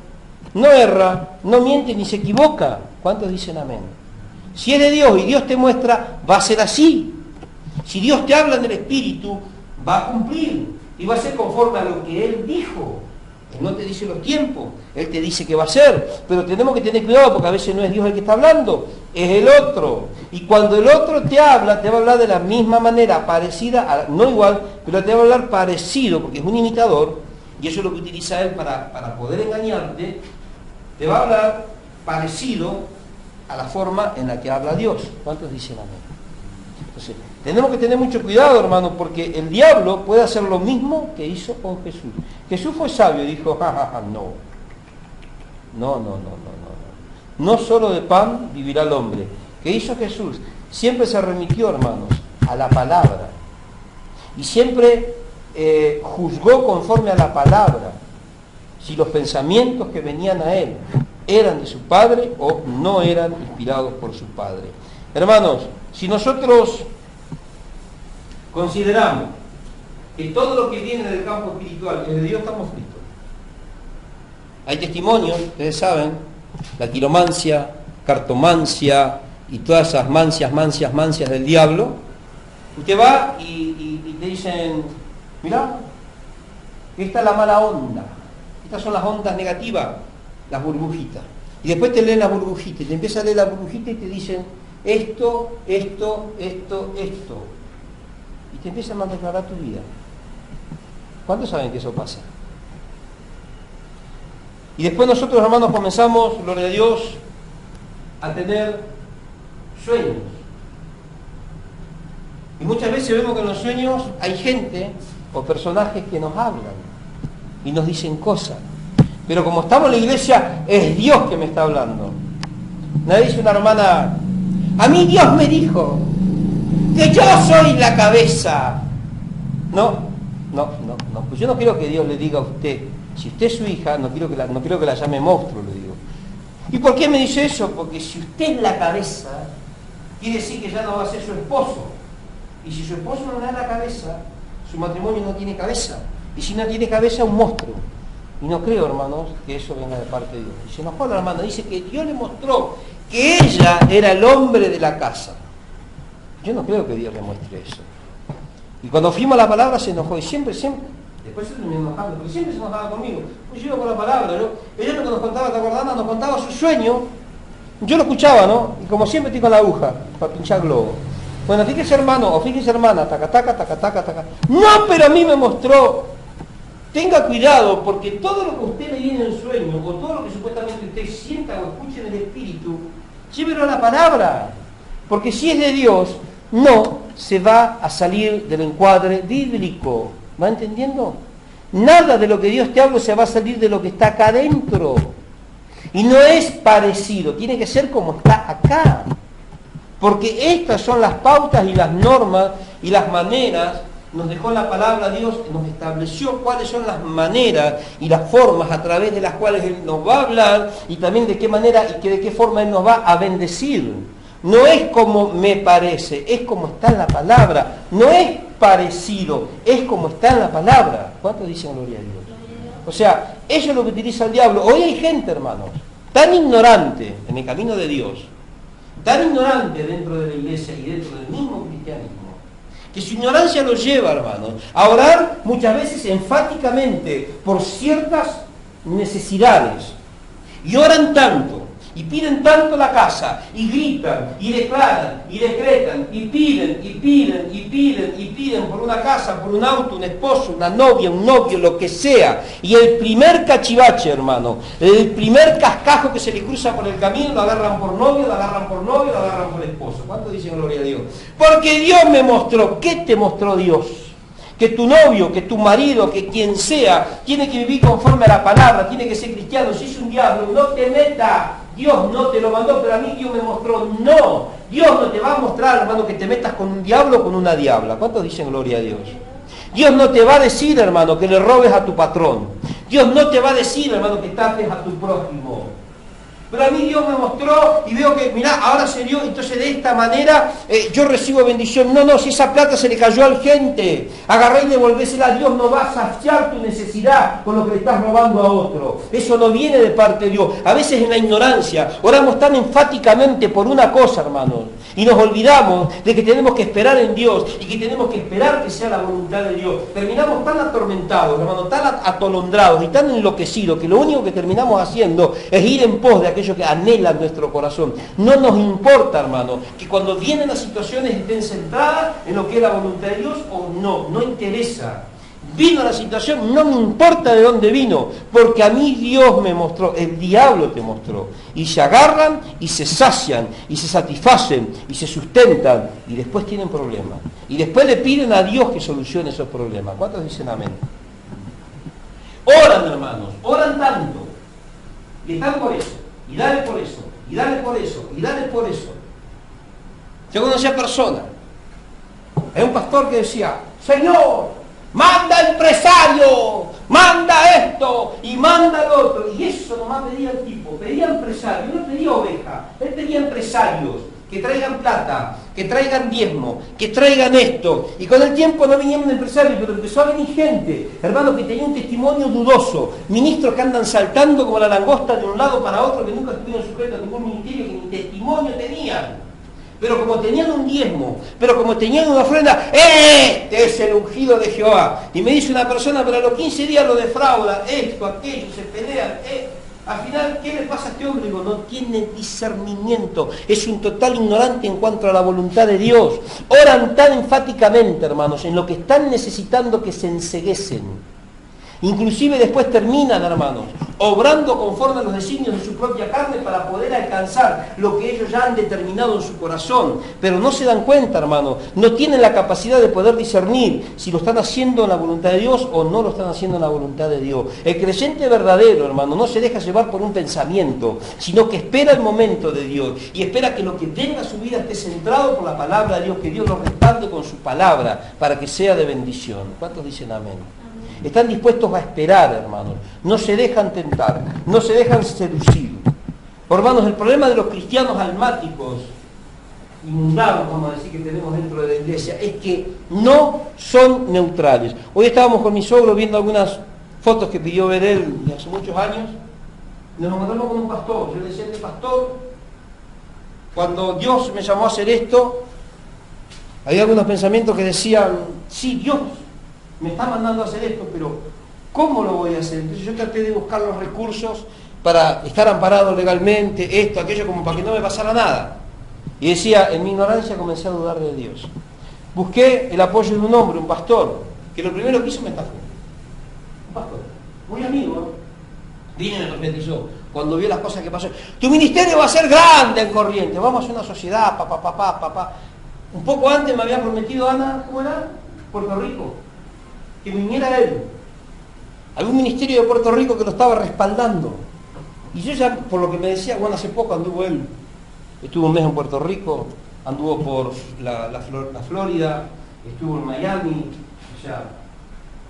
no erra, no miente ni se equivoca. ¿Cuántos dicen amén? Si es de Dios y Dios te muestra, va a ser así. Si Dios te habla en el Espíritu, va a cumplir. Y va a ser conforme a lo que Él dijo. Él no te dice los tiempos, Él te dice que va a ser. Pero tenemos que tener cuidado porque a veces no es Dios el que está hablando, es el otro. Y cuando el otro te va a hablar de la misma manera, parecida, no igual, pero te va a hablar parecido, porque es un imitador. Y eso es lo que utiliza Él para poder engañarte. Te va a hablar parecido a la forma en la que habla Dios. ¿Cuántos dicen amén? Entonces, tenemos que tener mucho cuidado, hermano, porque el diablo puede hacer lo mismo que hizo con Jesús. Jesús fue sabio y dijo, no. No solo de pan vivirá el hombre. ¿Qué hizo Jesús? Siempre se remitió, hermanos, a la palabra. Y siempre juzgó conforme a la palabra. Si los pensamientos que venían a él eran de su padre o no eran inspirados por su padre. Hermanos, si nosotros consideramos que todo lo que viene del campo espiritual es de Dios, estamos fritos. Hay testimonios, ustedes saben, la quiromancia, cartomancia y todas esas mancias del diablo. Usted va y te dicen, mirá, esta es la mala onda. Estas son las ondas negativas, las burbujitas. Y después te leen las burbujitas, y te empiezan a leer las burbujitas y te dicen esto. Y te empiezan a declarar tu vida. ¿Cuántos saben que eso pasa? Y después nosotros, hermanos, comenzamos, gloria a Dios, a tener sueños. Y muchas veces vemos que en los sueños hay gente o personajes que nos hablan y nos dicen cosas. Pero como estamos en la iglesia, es Dios que me está hablando. Nadie dice una hermana, a mí Dios me dijo que yo soy la cabeza. No. Pues yo no quiero que Dios le diga a usted, si usted es su hija, no quiero que la llame monstruo, le digo. ¿Y por qué me dice eso? Porque si usted es la cabeza, quiere decir que ya no va a ser su esposo. Y si su esposo no le da la cabeza, su matrimonio no tiene cabeza. Y si no tiene cabeza, un monstruo. Y no creo, hermanos, que eso venga de parte de Dios. Y se enojó la hermana, dice que Dios le mostró que ella era el hombre de la casa. Yo no creo que Dios le muestre eso. Y cuando fuimos a la palabra se enojó, y siempre, después se terminó enojando, porque siempre se enojaba conmigo. Pues yo iba con la palabra, ella lo que nos contaba, ¿te acordás? Nos contaba su sueño, yo lo escuchaba, ¿no? Y como siempre estoy con la aguja, para pinchar globo. Bueno, fíjese hermano, o fíjese hermana, taca, taca, taca, taca, taca. No, pero a mí me mostró. Tenga cuidado, porque todo lo que usted le viene en sueño, o todo lo que supuestamente usted sienta o escuche en el Espíritu, llévelo a la palabra. Porque si es de Dios, no se va a salir del encuadre bíblico. ¿Va entendiendo? Nada de lo que Dios te habla se va a salir de lo que está acá adentro. Y no es parecido, tiene que ser como está acá. Porque estas son las pautas y las normas y las maneras. Nos dejó la palabra Dios, nos estableció cuáles son las maneras y las formas a través de las cuales Él nos va a hablar y también de qué manera y de qué forma Él nos va a bendecir. No es como me parece, es como está en la palabra. No es parecido, es como está en la palabra. ¿Cuántos dicen gloria a Dios? O sea, eso es lo que utiliza el diablo. Hoy hay gente, hermanos, tan ignorante en el camino de Dios, tan ignorante dentro de la iglesia y dentro del mismo cristianismo, que su ignorancia los lleva, hermanos, a orar muchas veces enfáticamente por ciertas necesidades. Y oran tanto, y piden tanto la casa, y gritan, y declaran, y decretan, y piden por una casa, por un auto, un esposo, una novia, un novio, lo que sea. Y el primer cachivache, hermano, el primer cascajo que se le cruza por el camino, lo agarran por novio, lo agarran por esposo. ¿Cuánto dicen gloria a Dios? Porque Dios me mostró. ¿Qué te mostró Dios? Que tu novio, que tu marido, que quien sea, tiene que vivir conforme a la palabra, tiene que ser cristiano. Si es un diablo, no te meta. Dios no te lo mandó, pero a mí Dios me mostró. No, Dios no te va a mostrar, hermano, que te metas con un diablo o con una diabla. ¿Cuántos dicen gloria a Dios? Dios no te va a decir, hermano, que le robes a tu patrón. Dios no te va a decir, hermano, que estafes a tu prójimo. Pero a mí Dios me mostró y veo que, mirá, ahora se dio, entonces de esta manera yo recibo bendición. No, si esa plata se le cayó al gente, agarrá y devolvésela a Dios, no va a saciar tu necesidad con lo que le estás robando a otro. Eso no viene de parte de Dios. A veces en la ignorancia oramos tan enfáticamente por una cosa, hermanos, y nos olvidamos de que tenemos que esperar en Dios y que tenemos que esperar que sea la voluntad de Dios. Terminamos tan atormentados, hermanos, tan atolondrados y tan enloquecidos que lo único que terminamos haciendo es ir en pos de aquello que anhela nuestro corazón. No nos importa, hermano, que cuando vienen las situaciones estén centradas en lo que es la voluntad de Dios o no interesa. Vino la situación, no me importa de dónde vino, porque a mí Dios me mostró, el diablo te mostró. Y se agarran y se sacian y se satisfacen y se sustentan y después tienen problemas. Y después le piden a Dios que solucione esos problemas. ¿Cuántos dicen amén? Oran, hermanos, oran tanto y están por eso. Y dale por eso, y dale por eso, y dale por eso. Yo conocía personas. Hay un pastor que decía, Señor, manda empresario, manda esto y manda lo otro. Y eso nomás pedía el tipo, pedía empresario, no pedía oveja, él pedía empresarios que traigan plata, que traigan diezmo, que traigan esto. Y con el tiempo no vinieron empresarios, pero empezó a venir gente, hermanos, que tenía un testimonio dudoso, ministros que andan saltando como la langosta de un lado para otro, que nunca estuvieron sujetos a ningún ministerio, que ni testimonio tenían. Pero como tenían un diezmo, pero como tenían una ofrenda, este es el ungido de Jehová. Y me dice una persona, pero a los 15 días lo defrauda, esto, aquello, se pelean, Al final, ¿qué le pasa a este hombre? Digo, no tiene discernimiento, es un total ignorante en cuanto a la voluntad de Dios. Oran tan enfáticamente, hermanos, en lo que están necesitando que se enceguecen. Inclusive después terminan, hermanos, obrando conforme a los designios de su propia carne para poder alcanzar lo que ellos ya han determinado en su corazón. Pero no se dan cuenta, hermanos, no tienen la capacidad de poder discernir si lo están haciendo en la voluntad de Dios o no lo están haciendo en la voluntad de Dios. El creyente verdadero, hermano, no se deja llevar por un pensamiento, sino que espera el momento de Dios y espera que lo que venga a su vida esté centrado por la palabra de Dios, que Dios lo respalde con su palabra para que sea de bendición. ¿Cuántos dicen amén? Están dispuestos a esperar, hermanos. No se dejan tentar, no se dejan seducir. Hermanos, el problema de los cristianos almáticos, inmundados, vamos a decir, que tenemos dentro de la iglesia, es que no son neutrales. Hoy estábamos con mi suegro viendo algunas fotos que pidió ver él de hace muchos años. Nos encontramos con un pastor. Yo le decía, pastor, cuando Dios me llamó a hacer esto, había algunos pensamientos que decían, sí, Dios me está mandando a hacer esto, pero ¿cómo lo voy a hacer? Entonces yo traté de buscar los recursos para estar amparado legalmente, esto, aquello, como para que no me pasara nada. Y decía, en mi ignorancia comencé a dudar de Dios. Busqué el apoyo de un hombre, un pastor, que lo primero que hizo me estafó. Un pastor, muy amigo, ¿no? Vino y me profetizó, cuando vio las cosas que pasó. Tu ministerio va a ser grande en Corrientes, vamos a hacer una sociedad, papá. Un poco antes me había prometido Ana, ¿cómo era? Puerto Rico. Que viniera él. Algún ministerio de Puerto Rico que lo estaba respaldando. Y yo ya, por lo que me decía, bueno, hace poco anduvo él. Estuvo un mes en Puerto Rico, anduvo por la Florida, estuvo en Miami. O sea,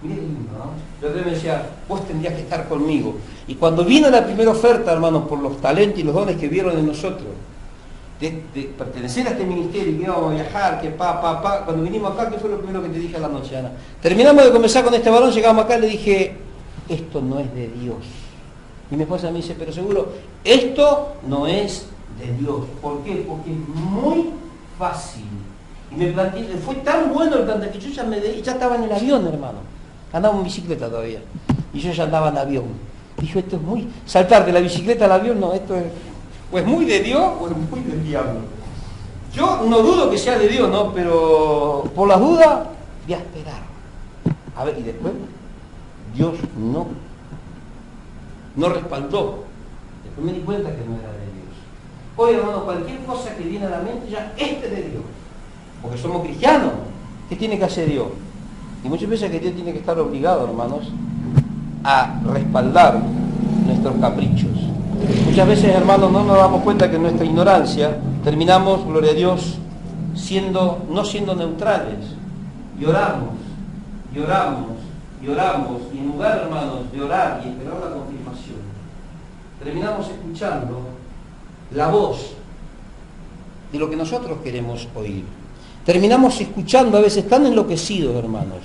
mire qué lindo, ¿no? Yo me decía, vos tendrías que estar conmigo. Y cuando vino la primera oferta, hermanos, por los talentos y los dones que vieron en nosotros, de pertenecer a este ministerio, que íbamos a viajar, que cuando vinimos acá, ¿qué fue lo primero que te dije a la noche, Ana? Terminamos de conversar con este varón, llegamos acá y le dije, esto no es de Dios. Y mi esposa me dice, pero seguro, esto no es de Dios. ¿Por qué? Porque es muy fácil. Y me planteé, fue tan bueno el planteamiento que yo ya estaba en el avión, hermano. Andaba en bicicleta todavía. Y yo ya andaba en avión. Dijo, esto es muy... Saltar de la bicicleta al avión, no, esto es... O es muy de Dios o es muy del diablo. Yo no dudo que sea de Dios, ¿no? Pero por las dudas, voy a esperar. A ver, y después, Dios no respaldó. Después me di cuenta que no era de Dios. Hoy, hermano, cualquier cosa que viene a la mente ya, este es de Dios. Porque somos cristianos. ¿Qué tiene que hacer Dios? Y muchas veces que Dios tiene que estar obligado, hermanos, a respaldar nuestros caprichos. Muchas veces, hermanos, no nos damos cuenta que en nuestra ignorancia terminamos, gloria a Dios, no siendo neutrales. Y oramos, y en lugar, hermanos, de orar y esperar la confirmación, terminamos escuchando la voz de lo que nosotros queremos oír. Terminamos escuchando a veces tan enloquecidos, hermanos,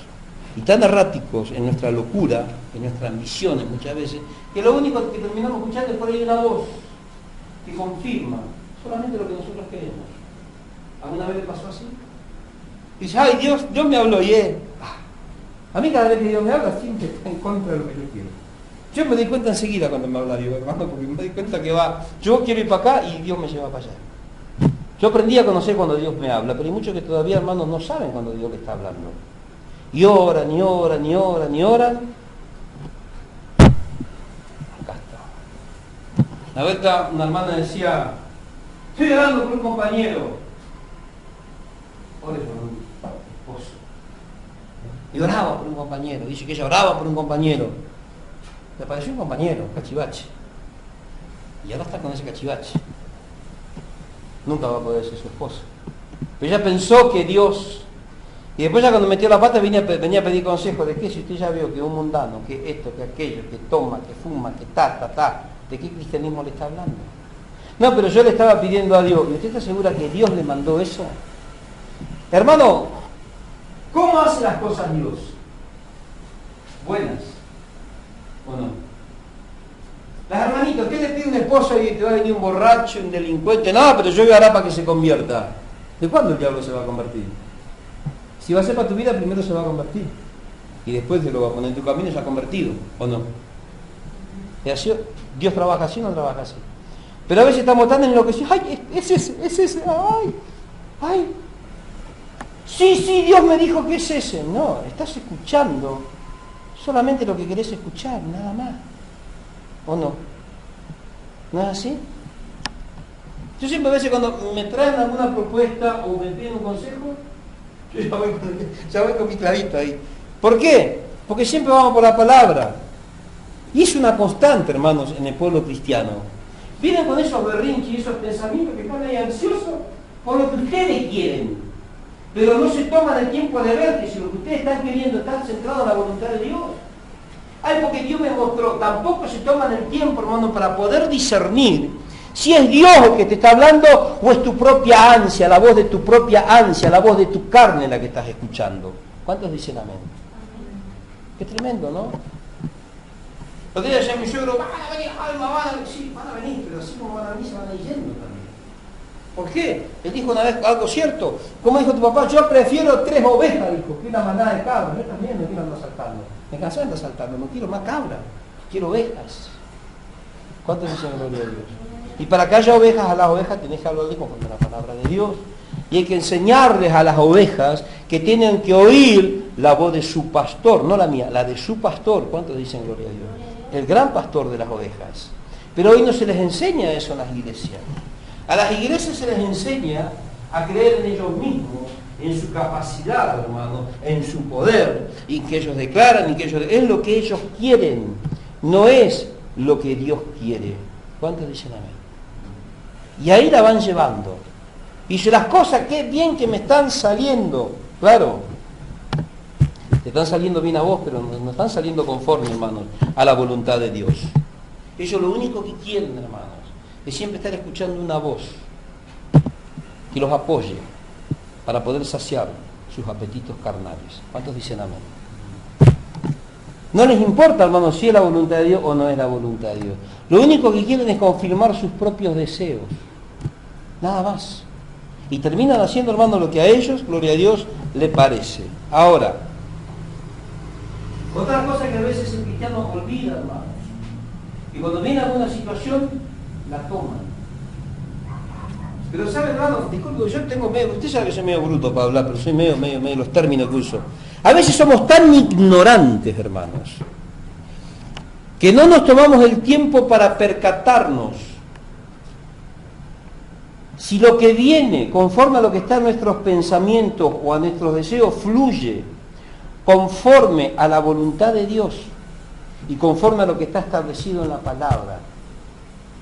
y tan erráticos en nuestra locura, en nuestras ambiciones muchas veces, que lo único que terminamos escuchando es por ahí una voz que confirma solamente lo que nosotros queremos. ¿Alguna vez le pasó así? Dice, ay, Dios me habló y a mí cada vez que Dios me habla siempre está en contra de lo que yo quiero. Yo me doy cuenta enseguida cuando me habla Dios, hermano, porque me doy cuenta que yo quiero ir para acá y Dios me lleva para allá. Yo aprendí a conocer cuando Dios me habla, pero hay muchos que todavía, hermanos, no saben cuando Dios le está hablando. Y oran. Acá está. Una vez una hermana decía, estoy orando por un compañero. Ore por un esposo. Y oraba por un compañero. Dice que ella oraba por un compañero. Le apareció un compañero, un cachivache. Y ahora está con ese cachivache. Nunca va a poder ser su esposo. Pero ella pensó que Dios... Y después ya cuando metió la pata venía a pedir consejo de qué, si usted ya vio que un mundano, que esto, que aquello, que toma, que fuma, que ¿de qué cristianismo le está hablando? No, pero yo le estaba pidiendo a Dios. ¿Y usted está segura que Dios le mandó eso? Hermano, ¿cómo hace las cosas Dios? ¿Buenas o no? Las hermanitas, ¿qué le pide un esposo y te va a venir un borracho, un delincuente? No, pero yo voy a orar para que se convierta. ¿De cuándo el diablo se va a convertir? Si va a ser para tu vida, primero se va a convertir. Y después te lo va a poner en tu camino y se ha convertido, ¿o no? Dios trabaja así o no trabaja así. Pero a veces estamos tan enloquecidos. ¡Ay, es ese! ¡Ay! Sí, Dios me dijo que es ese. No, estás escuchando solamente lo que querés escuchar, nada más. ¿O no? ¿No es así? Yo siempre a veces cuando me traen alguna propuesta o me piden un consejo, yo ya voy con mi clavito ahí. ¿Por qué? Porque siempre vamos por la palabra. Y es una constante, hermanos, en el pueblo cristiano. Vienen con esos berrinches y esos pensamientos que están ahí ansiosos por lo que ustedes quieren. Pero no se toman el tiempo de ver que si lo que ustedes están queriendo está centrado en la voluntad de Dios. Ay, porque Dios me mostró. Tampoco se toman el tiempo, hermano, para poder discernir si es Dios el que te está hablando o es tu propia ansia, la voz de tu propia ansia, la voz de tu carne la que estás escuchando. ¿Cuántos dicen amén? Qué tremendo, ¿no? Los días decía mi suegro, van a venir, Alma, van a venir. Sí, van a venir, pero así como van a venir, se van a ir yendo también. ¿Por qué? Él dijo una vez algo cierto. ¿Cómo dijo tu papá? Yo prefiero 3 ovejas, dijo, que una manada de cabras. Yo también no quiero andar saltando. Me cansé de andar saltando, no quiero más cabras, quiero ovejas. ¿Cuántos dicen gloria a Dios? Y para que haya ovejas, a las ovejas tenés que hablarle conforme a la palabra de Dios. Y hay que enseñarles a las ovejas que tienen que oír la voz de su pastor, no la mía, la de su pastor. ¿Cuántos dicen gloria a Dios? El gran pastor de las ovejas. Pero hoy no se les enseña eso en las iglesias. A las iglesias se les enseña a creer en ellos mismos, en su capacidad, hermano, en su poder, y que ellos declaran, y que ellos... Es lo que ellos quieren, no es lo que Dios quiere. ¿Cuántos dicen amén? Y ahí la van llevando. Y dice, las cosas, qué bien que me están saliendo. Claro, te están saliendo bien a vos, pero no están saliendo conforme, hermanos, a la voluntad de Dios. Ellos lo único que quieren, hermanos, es siempre estar escuchando una voz que los apoye para poder saciar sus apetitos carnales. ¿Cuántos dicen amén? No les importa, hermanos, si es la voluntad de Dios o no es la voluntad de Dios. Lo único que quieren es confirmar sus propios deseos. Nada más. Y terminan haciendo, hermanos, lo que a ellos, gloria a Dios, le parece. Ahora, otra cosa que a veces el cristiano olvida, hermanos, y cuando viene alguna situación, la toman. Pero sabe, hermanos, disculpe, yo tengo medio, usted sabe que soy medio bruto para hablar, pero soy medio los términos que uso. A veces somos tan ignorantes, hermanos, que no nos tomamos el tiempo para percatarnos si lo que viene conforme a lo que está en nuestros pensamientos o a nuestros deseos fluye conforme a la voluntad de Dios y conforme a lo que está establecido en la palabra.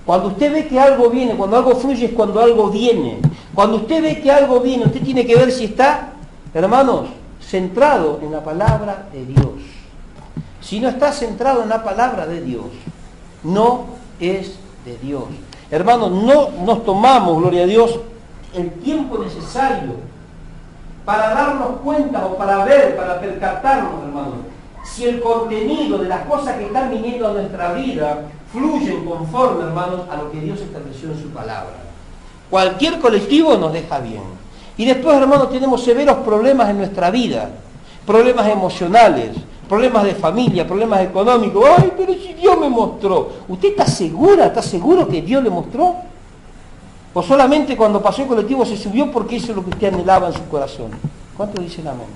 Cuando usted ve que algo viene, cuando algo fluye es cuando algo viene. Cuando usted ve que algo viene, usted tiene que ver si está, hermanos, centrado en la palabra de Dios. Si no está centrado en la palabra de Dios, no es de Dios. Hermanos, no nos tomamos, gloria a Dios, el tiempo necesario para darnos cuenta o para ver, para percatarnos, hermanos, si el contenido de las cosas que están viniendo a nuestra vida fluyen conforme, hermanos, a lo que Dios estableció en su palabra. Cualquier colectivo nos deja bien. Y después, hermanos, tenemos severos problemas en nuestra vida, problemas emocionales, problemas de familia, problemas económicos. Ay, pero si Dios me mostró. ¿Usted está segura, está seguro que Dios le mostró? ¿O solamente cuando pasó el colectivo se subió porque eso es lo que usted anhelaba en su corazón? ¿Cuántos dicen amén?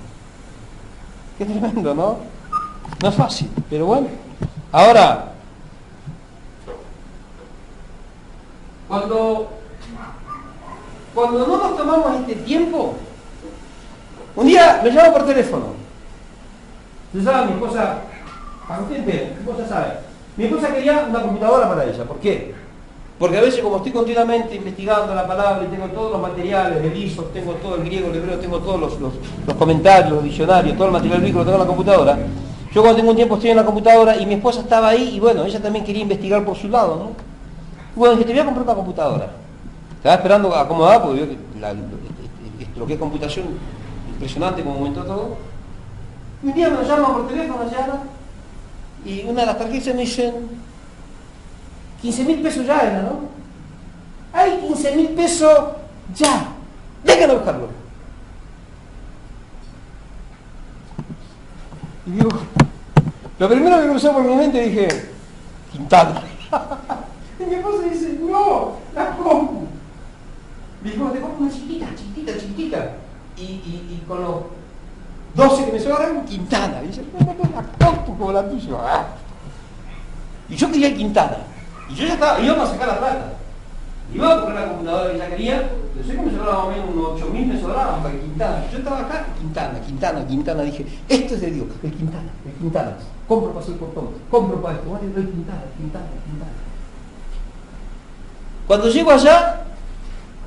Qué tremendo, ¿no? No es fácil, pero bueno. Ahora, cuando no nos tomamos este tiempo, un día me llama por teléfono. Usted sabe, mi esposa, para usted entera, mi esposa sabe. Mi esposa quería una computadora para ella. ¿Por qué? Porque a veces como estoy continuamente investigando la palabra y tengo todos los materiales, el ISO, tengo todo el griego, el hebreo, tengo todos los comentarios, los diccionarios, todo el material bíblico lo tengo en la computadora. Yo cuando tengo un tiempo estoy en la computadora y mi esposa estaba ahí y bueno, ella también quería investigar por su lado, ¿no? Bueno, dije, te voy a comprar una computadora. Estaba esperando acomodar porque vio que lo que es computación, impresionante como aumentó todo. Y un día me llaman por teléfono, y una de las tarjetas me dicen 15.000 pesos ya era, ¿no? Hay 15.000 pesos ya. Déjame buscarlo. Y digo, lo primero que cruzó por mi mente dije, Quintana. Y mi esposa dice, no, la compu. Dijo, te compro una chiquitita. Y con los 12 que me sobraron, Quintana. Y dice, no, la compu. como la tuya. ¡Ah! Y yo quería el Quintana. Y yo ya estaba, íbamos a sacar la plata. Iba a comprar la computadora que ya quería, pero sé que me sobraba más o menos unos 8.000 me sobraban para el Quintana. Yo estaba acá, Quintana, dije, esto es de Dios, el Quintana. Compro para hacer portón, compro para esto, el Quintana. Cuando llego allá,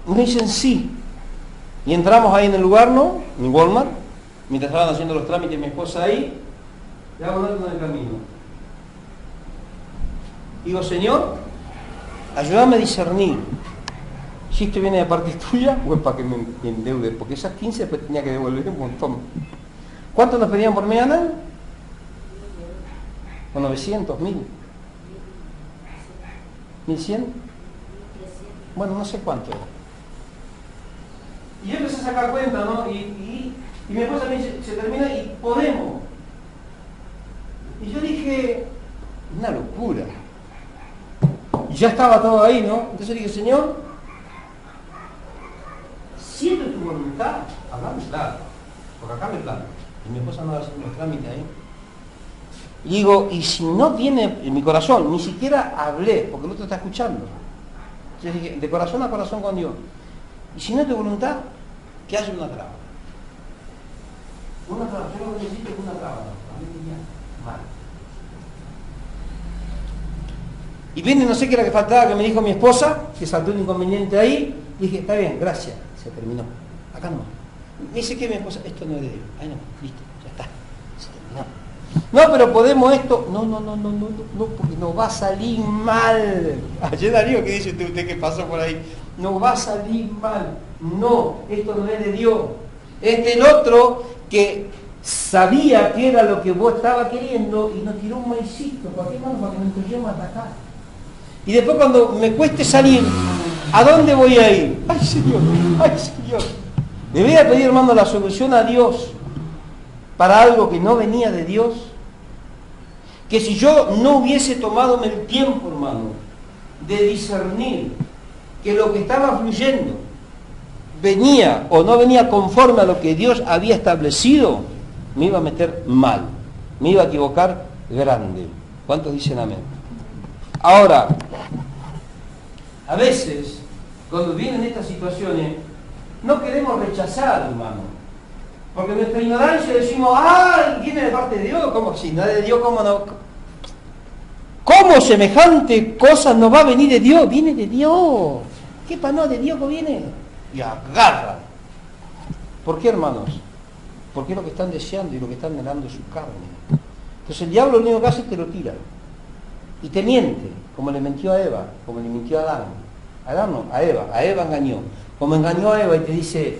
me dicen sí. Y entramos ahí en el lugar, ¿no? En Walmart, mientras estaban haciendo los trámites mi esposa ahí, le hago algo en el camino. Digo, Señor, ayúdame a discernir si esto viene de parte tuya o es para que me endeude, porque esas 15 después tenía que devolver un montón. ¿Cuánto nos pedían por mediana? ¿O 900, 1000? ¿1100? Bueno, no sé cuánto era. Y yo empecé a sacar cuenta, ¿no? Y mi esposa me dice, se termina y podemos. Y yo dije, una locura. Y ya estaba todo ahí, ¿no? Entonces dije, Señor, si esto es tu voluntad, hablame claro, porque acá me plano. Y mi esposa andaba haciendo los trámites ahí. Y digo, y si no viene en mi corazón, ni siquiera hablé, porque el otro está escuchando. Entonces dije, de corazón a corazón con Dios. Y si no es tu voluntad, que haya una traba. Una traba, yo lo que necesito es una traba. A mí me iría mal. Y viene, no sé qué era que faltaba, que me dijo mi esposa, que saltó un inconveniente ahí. Dije, está bien, gracias. Se terminó. Acá no. Me dice que mi esposa, esto no es de Dios. Ahí no, listo, ya está. Se terminó. No, pero podemos esto. No, porque nos va a salir mal. Ayer Darío, ¿qué dice usted que pasó por ahí? Nos va a salir mal. No, esto no es de Dios. Es del otro que sabía que era lo que vos estabas queriendo y nos tiró un maicito. ¿Para qué, mano? Para que nos empecemos a atacar. Y después cuando me cueste salir, ¿a dónde voy a ir? ¡Ay, Señor! Le voy a pedir, hermano, la solución a Dios para algo que no venía de Dios. Que si yo no hubiese tomado el tiempo, hermano, de discernir que lo que estaba fluyendo venía o no venía conforme a lo que Dios había establecido, me iba a meter mal, me iba a equivocar grande. ¿Cuántos dicen amén? Ahora, a veces, cuando vienen estas situaciones, no queremos rechazar, hermano. Porque en nuestra ignorancia decimos, ¡ah! Viene de parte de Dios. ¿Cómo? Si no es de Dios, ¿cómo no? ¿Cómo semejante cosa no va a venir de Dios? Viene de Dios. ¿Qué panó de Dios que viene? Y agarra. ¿Por qué, hermanos? Porque es lo que están deseando y lo que están anhelando su carne. Entonces el diablo lo único que hace es que lo tira. Y te miente, como le mintió a Eva, como le mintió a Adán. A Adán no, a Eva engañó. Como engañó a Eva y te dice,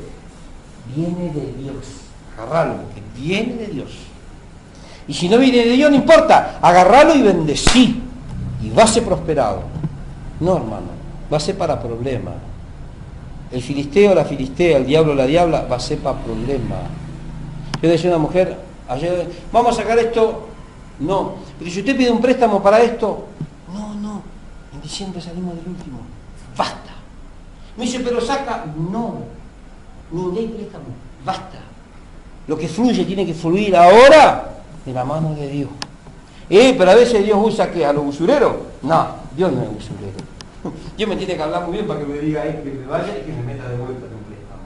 viene de Dios. Agarralo, que viene de Dios. Y si no viene de Dios, no importa, agarralo y bendecí. Y va a ser prosperado. No, hermano, va a ser para problemas. El filisteo, la filistea, el diablo, la diabla, va a ser para problemas. Yo decía a una mujer, ayer, vamos a sacar esto. No, pero si usted pide un préstamo para esto, no, en diciembre salimos del último. Basta. Me dice, pero saca, no, ni hay préstamo, basta. Lo que fluye tiene que fluir ahora de la mano de Dios. Pero a veces Dios usa ¿qué? ¿A los usureros? No, Dios no es usurero. Dios me tiene que hablar muy bien para que me diga ahí que me vaya y que me meta de vuelta en un préstamo.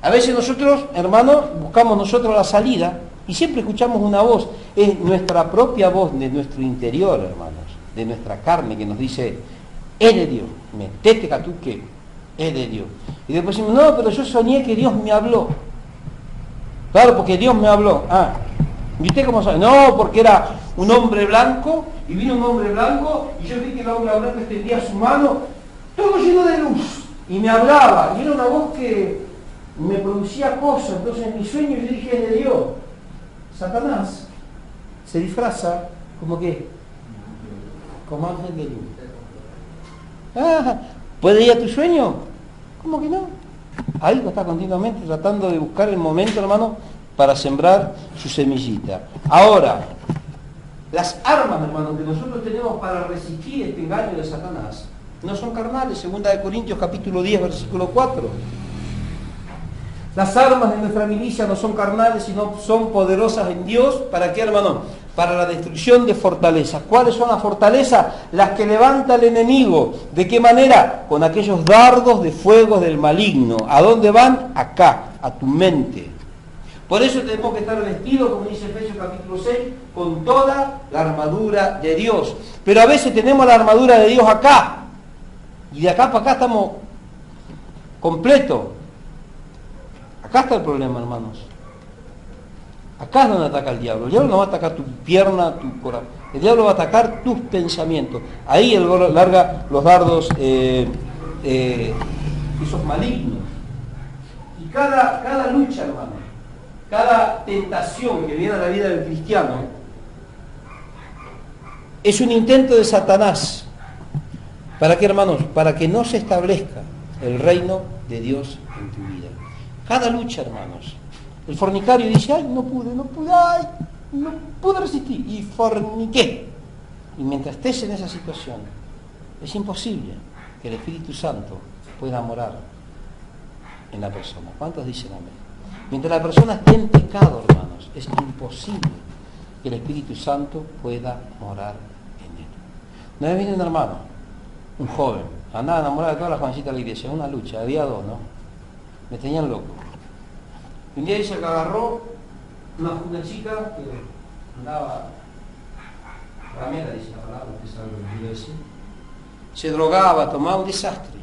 A veces nosotros, hermanos, buscamos nosotros la salida y siempre escuchamos una voz. Es nuestra propia voz de nuestro interior, hermanos, de nuestra carne que nos dice, es de Dios, metete catuque, es de Dios. Y después decimos, no, pero yo soñé que Dios me habló. Claro, porque Dios me habló. ¿Y usted cómo sabe? No, porque era un hombre blanco, y vino un hombre blanco, y yo vi que el hombre blanco extendía su mano, todo lleno de luz, y me hablaba, y era una voz que me producía cosas. Entonces en mi sueño yo dije, es de Dios. Satanás se disfraza como que, como ángel de luz. ¿Puede ir a tu sueño? ¿Cómo que no? Ahí está continuamente tratando de buscar el momento, hermano, para sembrar su semillita. Ahora, las armas, hermano, que nosotros tenemos para resistir este engaño de Satanás no son carnales. 2 Corintios capítulo 10, versículo 4. Las armas de nuestra milicia no son carnales, sino son poderosas en Dios. ¿Para qué, hermano? Para la destrucción de fortalezas. ¿Cuáles son las fortalezas? Las que levanta el enemigo. ¿De qué manera? Con aquellos dardos de fuego del maligno. ¿A dónde van? Acá, a tu mente. Por eso tenemos que estar vestidos, como dice Efesios capítulo 6, con toda la armadura de Dios. Pero a veces tenemos la armadura de Dios acá. Y de acá para acá estamos completos. Acá está el problema, hermanos. Acá es donde ataca el diablo. El diablo no va a atacar tu pierna, tu corazón. El diablo va a atacar tus pensamientos. Ahí él larga los dardos esos malignos. Y cada lucha, hermano, cada tentación que viene a la vida del cristiano es un intento de Satanás. ¿Para qué, hermanos? Para que no se establezca el reino de Dios en tu vida. Cada lucha, hermanos. El fornicario dice, ay, no pude, ay, no pude resistir. Y forniqué. Y mientras estés en esa situación, es imposible que el Espíritu Santo pueda morar en la persona. ¿Cuántos dicen amén? Mientras la persona esté en pecado, hermanos, es imposible que el Espíritu Santo pueda morar en él. Una vez viene un hermano, un joven, andaba enamorado de todas las jovencitas de la iglesia, una lucha, había dos, ¿no? Me tenían loco. Un día dice que agarró una chica que andaba, ramera, dice la palabra, usted sabe lo que quiero decir, se drogaba, tomaba, un desastre.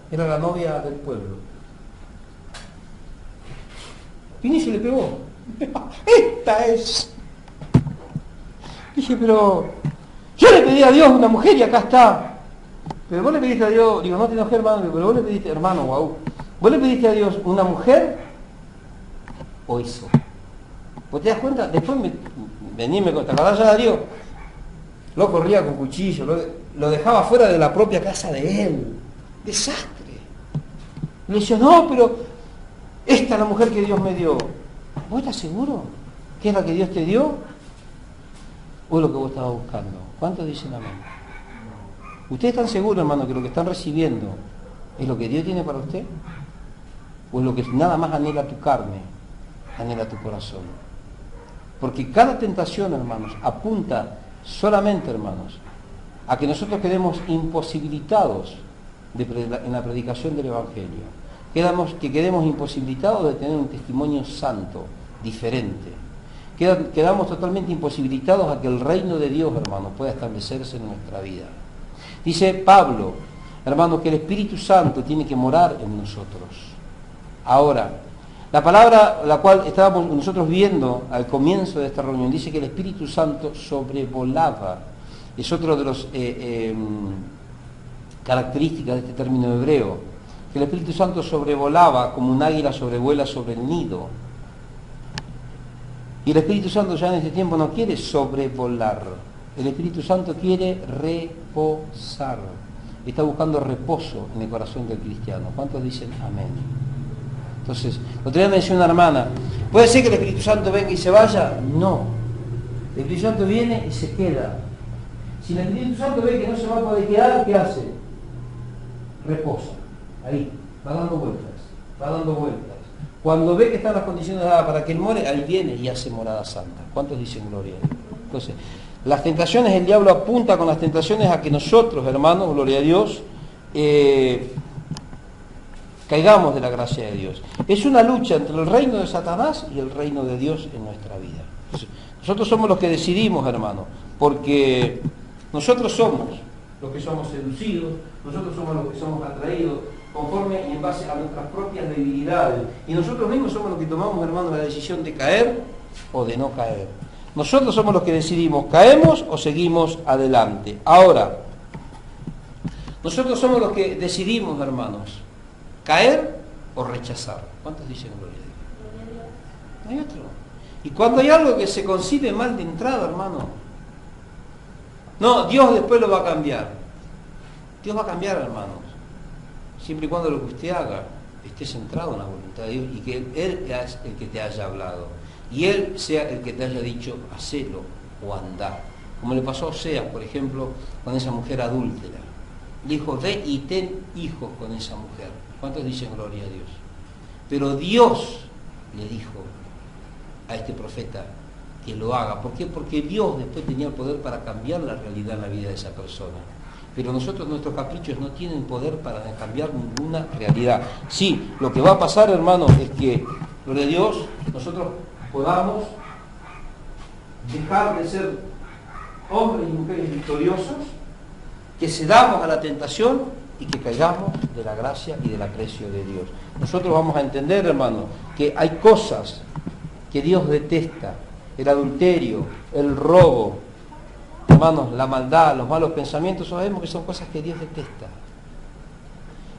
Era la novia del pueblo. Vino y se le pegó. ¡Esta es! Dije, pero yo le pedí a Dios una mujer y acá está. Pero vos le pediste a Dios, digo, no te enojé, hermano, pero vos le pediste, hermano, guau, vos le pediste a Dios una mujer o eso. ¿Vos te das cuenta? Después venía y me contaba, ¿te acordás ya, Dios? Lo corría con cuchillo, lo dejaba fuera de la propia casa de él. Desastre. Le decía, no, pero esta es la mujer que Dios me dio. ¿Vos estás seguro que es la que Dios te dio? ¿O es lo que vos estabas buscando? ¿Cuántos dicen amén? ¿Ustedes están seguros, hermano, que lo que están recibiendo es lo que Dios tiene para usted? ¿O es lo que nada más anhela tu carne, anhela tu corazón? Porque cada tentación, hermanos, apunta solamente, hermanos, a que nosotros quedemos imposibilitados en la predicación del Evangelio. Que quedemos imposibilitados de tener un testimonio santo, diferente. Quedamos totalmente imposibilitados a que el reino de Dios, hermanos, pueda establecerse en nuestra vida. Dice Pablo, hermanos, que el Espíritu Santo tiene que morar en nosotros. Ahora, la palabra la cual estábamos nosotros viendo al comienzo de esta reunión dice que el Espíritu Santo sobrevolaba. Es otro de los características de este término hebreo, que el Espíritu Santo sobrevolaba como un águila sobrevuela sobre el nido. Y el Espíritu Santo ya en este tiempo no quiere sobrevolar. El Espíritu Santo quiere reposar. Está buscando reposo en el corazón del cristiano. ¿Cuántos dicen amén? Entonces, lo otro día me decía una hermana, ¿puede ser que el Espíritu Santo venga y se vaya? No. El Espíritu Santo viene y se queda. Si el Espíritu Santo ve que no se va a poder quedar, ¿qué hace? Reposa. Ahí. Va dando vueltas. Va dando vueltas. Cuando ve que están las condiciones dadas para que él more, ahí viene y hace morada santa. ¿Cuántos dicen gloria a Dios? Entonces, las tentaciones, el diablo apunta con las tentaciones a que nosotros, hermanos, gloria a Dios, caigamos de la gracia de Dios. Es una lucha entre el reino de Satanás y el reino de Dios en nuestra vida. Entonces, nosotros somos los que decidimos, hermanos, porque nosotros somos los que somos seducidos, nosotros somos los que somos atraídos conforme y en base a nuestras propias debilidades. Y nosotros mismos somos los que tomamos, hermanos, la decisión de caer o de no caer. Nosotros somos los que decidimos, ¿caemos o seguimos adelante? Ahora, nosotros somos los que decidimos, hermanos, caer o rechazar. ¿Cuántos dicen gloria a Dios? No hay otro. Y cuando hay algo que se concibe mal de entrada, hermano, no, Dios después lo va a cambiar. Dios va a cambiar, hermanos, siempre y cuando lo que usted haga esté centrado en la voluntad de Dios y que Él es el que te haya hablado y Él sea el que te haya dicho hacelo o andar, como le pasó a Oseas, por ejemplo, con esa mujer adúltera. Dijo, ve y ten hijos con esa mujer. ¿Cuántos dicen gloria a Dios? Pero Dios le dijo a este profeta que lo haga. ¿Por qué? Porque Dios después tenía el poder para cambiar la realidad en la vida de esa persona. Pero nosotros, nuestros caprichos no tienen poder para cambiar ninguna realidad. Sí, lo que va a pasar, hermanos, es que, gloria a Dios, nosotros podamos dejar de ser hombres y mujeres victoriosos, que cedamos a la tentación y que caigamos de la gracia y del aprecio de Dios. Nosotros vamos a entender, hermanos, que hay cosas que Dios detesta: el adulterio, el robo, hermanos, la maldad, los malos pensamientos. Sabemos que son cosas que Dios detesta.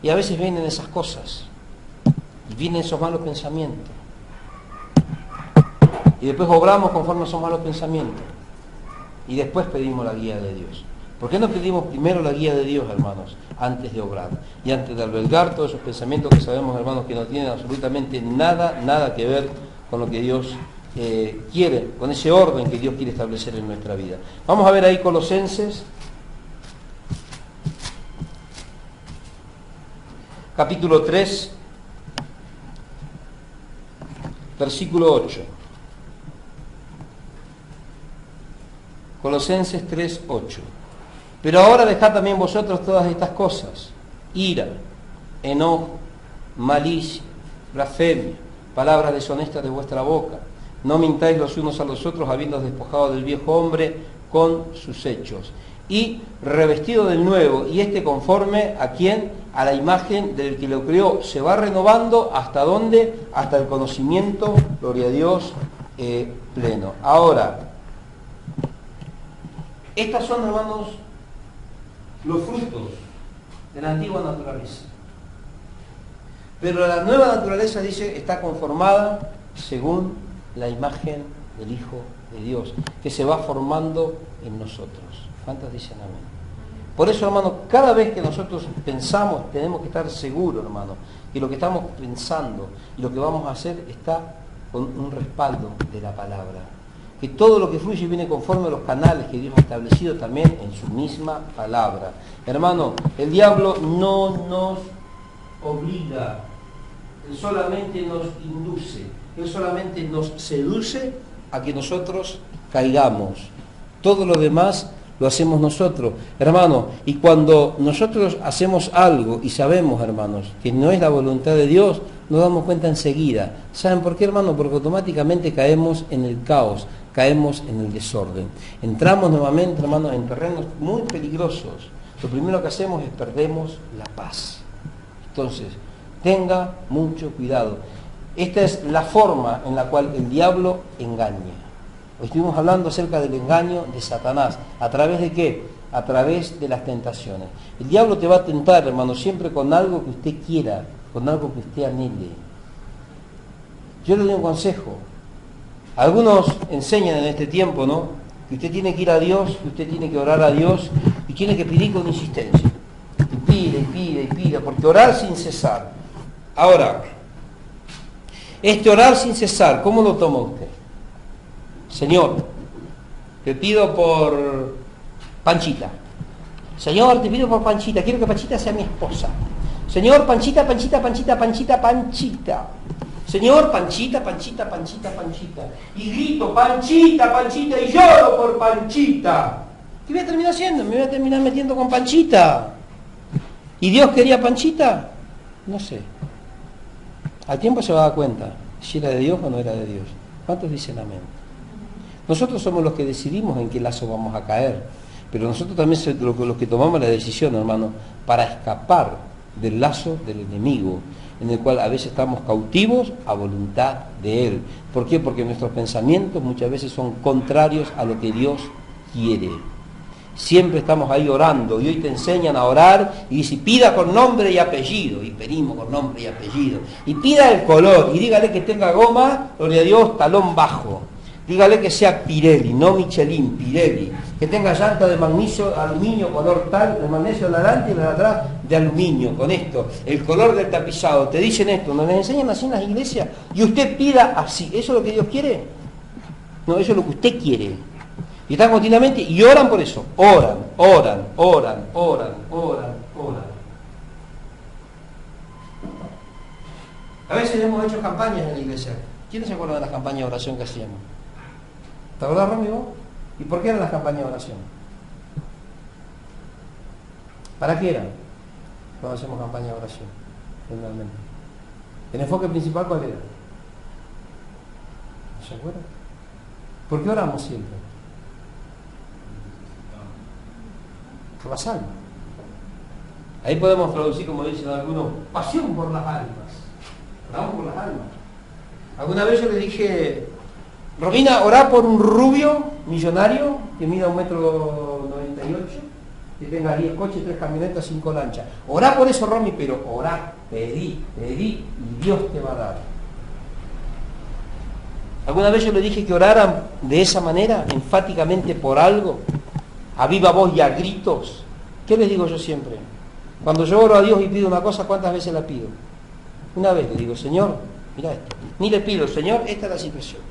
Y a veces vienen esas cosas, y vienen esos malos pensamientos. Y después obramos conforme a esos malos pensamientos. Y después pedimos la guía de Dios. ¿Por qué no pedimos primero la guía de Dios, hermanos, antes de obrar? Y antes de albergar todos esos pensamientos que sabemos, hermanos, que no tienen absolutamente nada que ver con lo que Dios quiere, con ese orden que Dios quiere establecer en nuestra vida. Vamos a ver ahí Colosenses, capítulo 3, versículo 8. Colosenses 3, 8. Pero ahora dejad también vosotros todas estas cosas: ira, enojo, malicia, blasfemia, palabras deshonestas de vuestra boca. No mintáis los unos a los otros, habiendo despojado del viejo hombre con sus hechos, y revestido del nuevo, y conforme a quién, a la imagen del que lo creó, se va renovando. ¿Hasta dónde? Hasta el conocimiento, gloria a Dios, pleno. Ahora, estas son, hermanos, los frutos de la antigua naturaleza. Pero la nueva naturaleza, dice, está conformada según la imagen del Hijo de Dios, que se va formando en nosotros. ¿Cuántos dicen amén? Por eso, hermano, cada vez que nosotros pensamos, tenemos que estar seguros, hermano, que lo que estamos pensando y lo que vamos a hacer está con un respaldo de la palabra. Que todo lo que fluye viene conforme a los canales que Dios ha establecido también en su misma palabra. Hermano, el diablo no nos obliga, él solamente nos induce, él solamente nos seduce a que nosotros caigamos. Todo lo demás lo hacemos nosotros, hermano. Y cuando nosotros hacemos algo y sabemos, hermanos, que no es la voluntad de Dios, nos damos cuenta enseguida. ¿Saben por qué, hermano? Porque automáticamente caemos en el caos, caemos en el desorden. Entramos nuevamente, hermano, en terrenos muy peligrosos. Lo primero que hacemos es perdemos la paz. Entonces, tenga mucho cuidado. Esta es la forma en la cual el diablo engaña. Hoy estuvimos hablando acerca del engaño de Satanás. ¿A través de qué? A través de las tentaciones. El diablo te va a tentar, hermano, siempre con algo que usted quiera, con algo que usted anhele. Yo le doy un consejo. Algunos enseñan en este tiempo, ¿no?, que usted tiene que ir a Dios, que usted tiene que orar a Dios y tiene que pedir con insistencia. Y pide, y pide, y pide, porque orar sin cesar. Ahora, este orar sin cesar, ¿cómo lo toma usted? Señor, te pido por Panchita. Señor, te pido por Panchita, quiero que Panchita sea mi esposa. Señor, Panchita, Panchita, Panchita, Panchita, Panchita. Señor, Panchita, Panchita, Panchita, Panchita. Y grito, Panchita, Panchita, y lloro por Panchita. ¿Qué voy a terminar haciendo? Me voy a terminar metiendo con Panchita. ¿Y Dios quería Panchita? No sé. Al tiempo se va a dar cuenta si era de Dios o no era de Dios. ¿Cuántos dicen amén? Nosotros somos los que decidimos en qué lazo vamos a caer, pero nosotros también somos los que tomamos la decisión, hermano, para escapar del lazo del enemigo, en el cual a veces estamos cautivos a voluntad de él. ¿Por qué? Porque nuestros pensamientos muchas veces son contrarios a lo que Dios quiere. Siempre estamos ahí orando, y hoy te enseñan a orar y dice, pida con nombre y apellido, y pedimos con nombre y apellido, y pida el color, y dígale que tenga goma, gloria a Dios, talón bajo. Dígale que sea Pirelli, no Michelin, Pirelli. Que tenga llanta de magnesio, aluminio, color tal, de magnesio de adelante y de atrás de aluminio. Con esto, el color del tapizado. Te dicen esto, nos enseñan así en las iglesias. Y usted pida así. ¿Eso es lo que Dios quiere? No, eso es lo que usted quiere. Y están continuamente, y oran por eso. Oran, oran, oran, oran, oran, oran. A veces hemos hecho campañas en la iglesia. ¿Quiénes se acuerdan de las campañas de oración que hacíamos? ¿Te acuerdas, Romy, vos? ¿Y por qué eran las campañas de oración? ¿Para qué eran cuando hacemos campaña de oración? Generalmente. ¿El enfoque principal cuál era? ¿No se acuerdan? ¿Por qué oramos siempre? Por las almas. Ahí podemos traducir, como dicen algunos, pasión por las almas. Oramos por las almas. Alguna vez yo le dije, Romina, orá por un rubio millonario que mida 1,98 m, que tenga 10 coches, 3 camionetas, 5 lanchas. Orá por eso, Romy, pero orá, pedí, y Dios te va a dar. Alguna vez yo le dije que oraran de esa manera, enfáticamente por algo, a viva voz y a gritos. ¿Qué les digo yo siempre? Cuando yo oro a Dios y pido una cosa, ¿cuántas veces la pido? Una vez le digo, Señor, mira esto. Ni le pido, Señor, esta es la situación.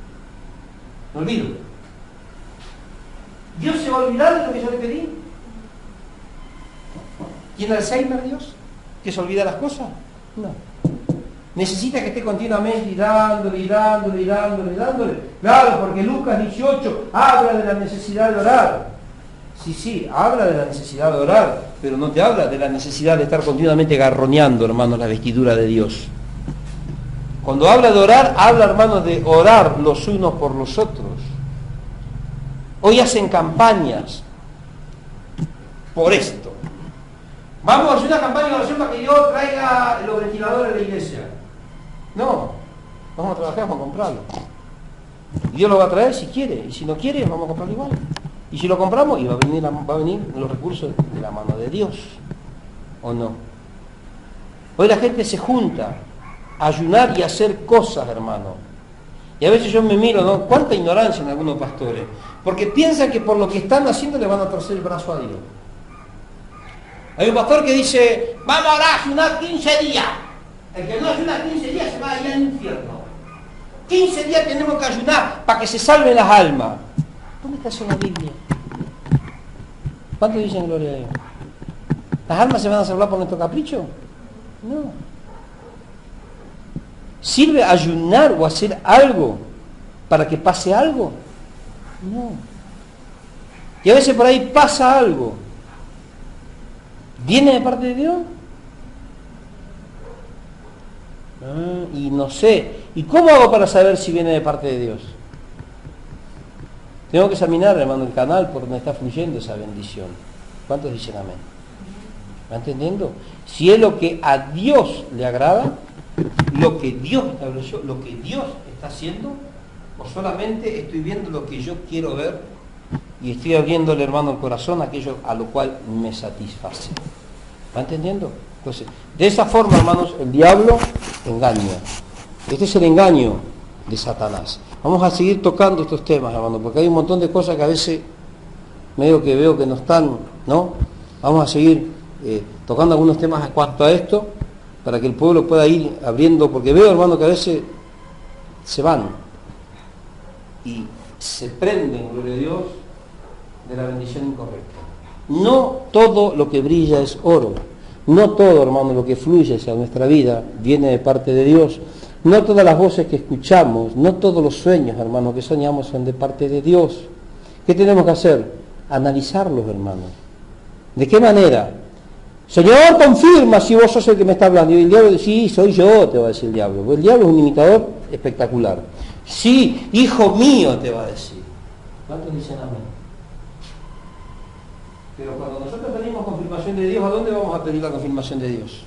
Me olvido. ¿Dios se va a olvidar de lo que yo le pedí? ¿Tiene Alzheimer Dios? ¿Que se olvida las cosas? No. Necesita que esté continuamente y dándole. Claro, porque Lucas 18 habla de la necesidad de orar. Sí, habla de la necesidad de orar, pero no te habla de la necesidad de estar continuamente garroneando, hermanos, la vestidura de Dios. Cuando habla de orar, habla, hermanos, de orar los unos por los otros. Hoy hacen campañas por esto. Vamos a hacer una campaña de oración para que Dios traiga los ventiladores de la iglesia. No, vamos a trabajar, vamos a comprarlo. Y Dios lo va a traer si quiere, y si no quiere, vamos a comprarlo igual. Y si lo compramos, y va a venir los recursos de la mano de Dios, ¿o no? Hoy la gente se junta a ayunar y a hacer cosas, hermano. Y a veces yo me miro, ¿no? Cuánta ignorancia en algunos pastores, porque piensan que por lo que están haciendo le van a torcer el brazo a Dios. Hay un pastor que dice, vamos a orar, ayunar 15 días. El que no ayuna 15 días se va a ir al infierno. 15 días tenemos que ayunar para que se salven las almas. ¿Dónde está eso en la Biblia? ¿Cuántos dicen gloria a Dios? ¿Las almas se van a salvar por nuestro capricho? No. ¿Sirve ayunar o hacer algo para que pase algo? No. Y a veces por ahí pasa algo. ¿Viene de parte de Dios? Y no sé. ¿Y cómo hago para saber si viene de parte de Dios? Tengo que examinar, hermano, el canal por donde está fluyendo esa bendición. ¿Cuántos dicen amén? ¿Va entendiendo? Si es lo que a Dios le agrada, lo que Dios estableció, lo que Dios está haciendo, o solamente estoy viendo lo que yo quiero ver y estoy abriéndole, hermano, el corazón a aquello a lo cual me satisface. ¿Va entendiendo? Entonces, de esa forma, hermanos, el diablo engaña. Este es el engaño de Satanás. Vamos a seguir tocando estos temas, hermano, porque hay un montón de cosas que a veces medio que veo que no están, ¿no? Vamos a seguir tocando algunos temas en cuanto a esto, para que el pueblo pueda ir abriendo, porque veo, hermano, que a veces se van y se prenden, gloria a Dios, de la bendición incorrecta. No todo lo que brilla es oro. No todo, hermano, lo que fluye hacia nuestra vida viene de parte de Dios. No todas las voces que escuchamos, no todos los sueños, hermano, que soñamos son de parte de Dios. ¿Qué tenemos que hacer? Analizarlos, hermano. ¿De qué manera? Señor, confirma si vos sos el que me está hablando. Y el diablo dice, sí, soy yo, te va a decir el diablo. Porque el diablo es un imitador espectacular. Sí, hijo mío, te va a decir. ¿Cuántos dicen amén? Pero cuando nosotros pedimos confirmación de Dios, ¿a dónde vamos a pedir la confirmación de Dios?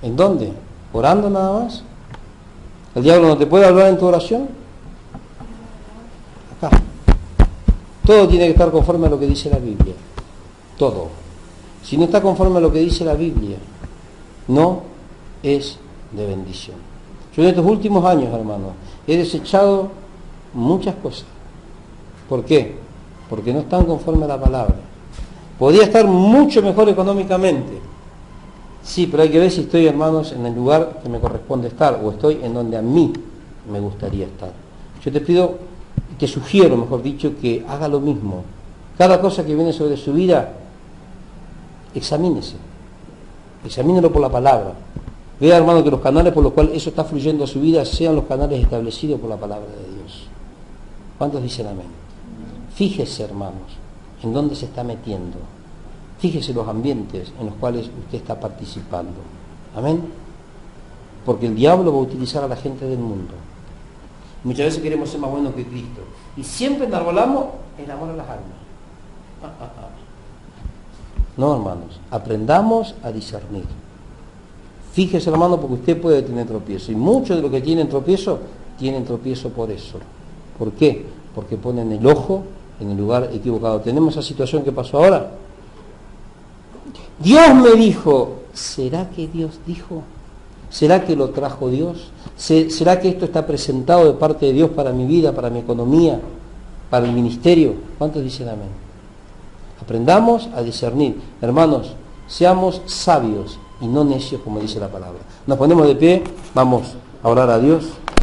¿En dónde? ¿Orando nada más? ¿El diablo no te puede hablar en tu oración? Acá. Todo tiene que estar conforme a lo que dice la Biblia. Todo. Si no está conforme a lo que dice la Biblia, no es de bendición. Yo en estos últimos años, hermano, he desechado muchas cosas. ¿Por qué? Porque no están conforme a la palabra. Podría estar mucho mejor económicamente. Sí, pero hay que ver si estoy, hermanos, en el lugar que me corresponde estar, o estoy en donde a mí me gustaría estar. Yo te pido, te sugiero, mejor dicho, que haga lo mismo. Cada cosa que viene sobre su vida, examínese. Examínelo por la palabra. Vea, hermano, que los canales por los cuales eso está fluyendo a su vida sean los canales establecidos por la palabra de Dios. ¿Cuántos dicen amén? Fíjese, hermanos, en dónde se está metiendo. Fíjese los ambientes en los cuales usted está participando. Amén. Porque el diablo va a utilizar a la gente del mundo. Muchas veces queremos ser más buenos que Cristo. Y siempre enarbolamos el amor a las almas. No, hermanos, aprendamos a discernir. Fíjese, hermano, porque usted puede tener tropiezo. Y muchos de los que tienen tropiezo por eso. ¿Por qué? Porque ponen el ojo en el lugar equivocado. Tenemos esa situación que pasó ahora. Dios me dijo, ¿será que Dios dijo? ¿Será que lo trajo Dios? ¿Será que esto está presentado de parte de Dios para mi vida, para mi economía, para el ministerio? ¿Cuántos dicen amén? Aprendamos a discernir. Hermanos, seamos sabios y no necios, como dice la palabra. Nos ponemos de pie, vamos a orar a Dios.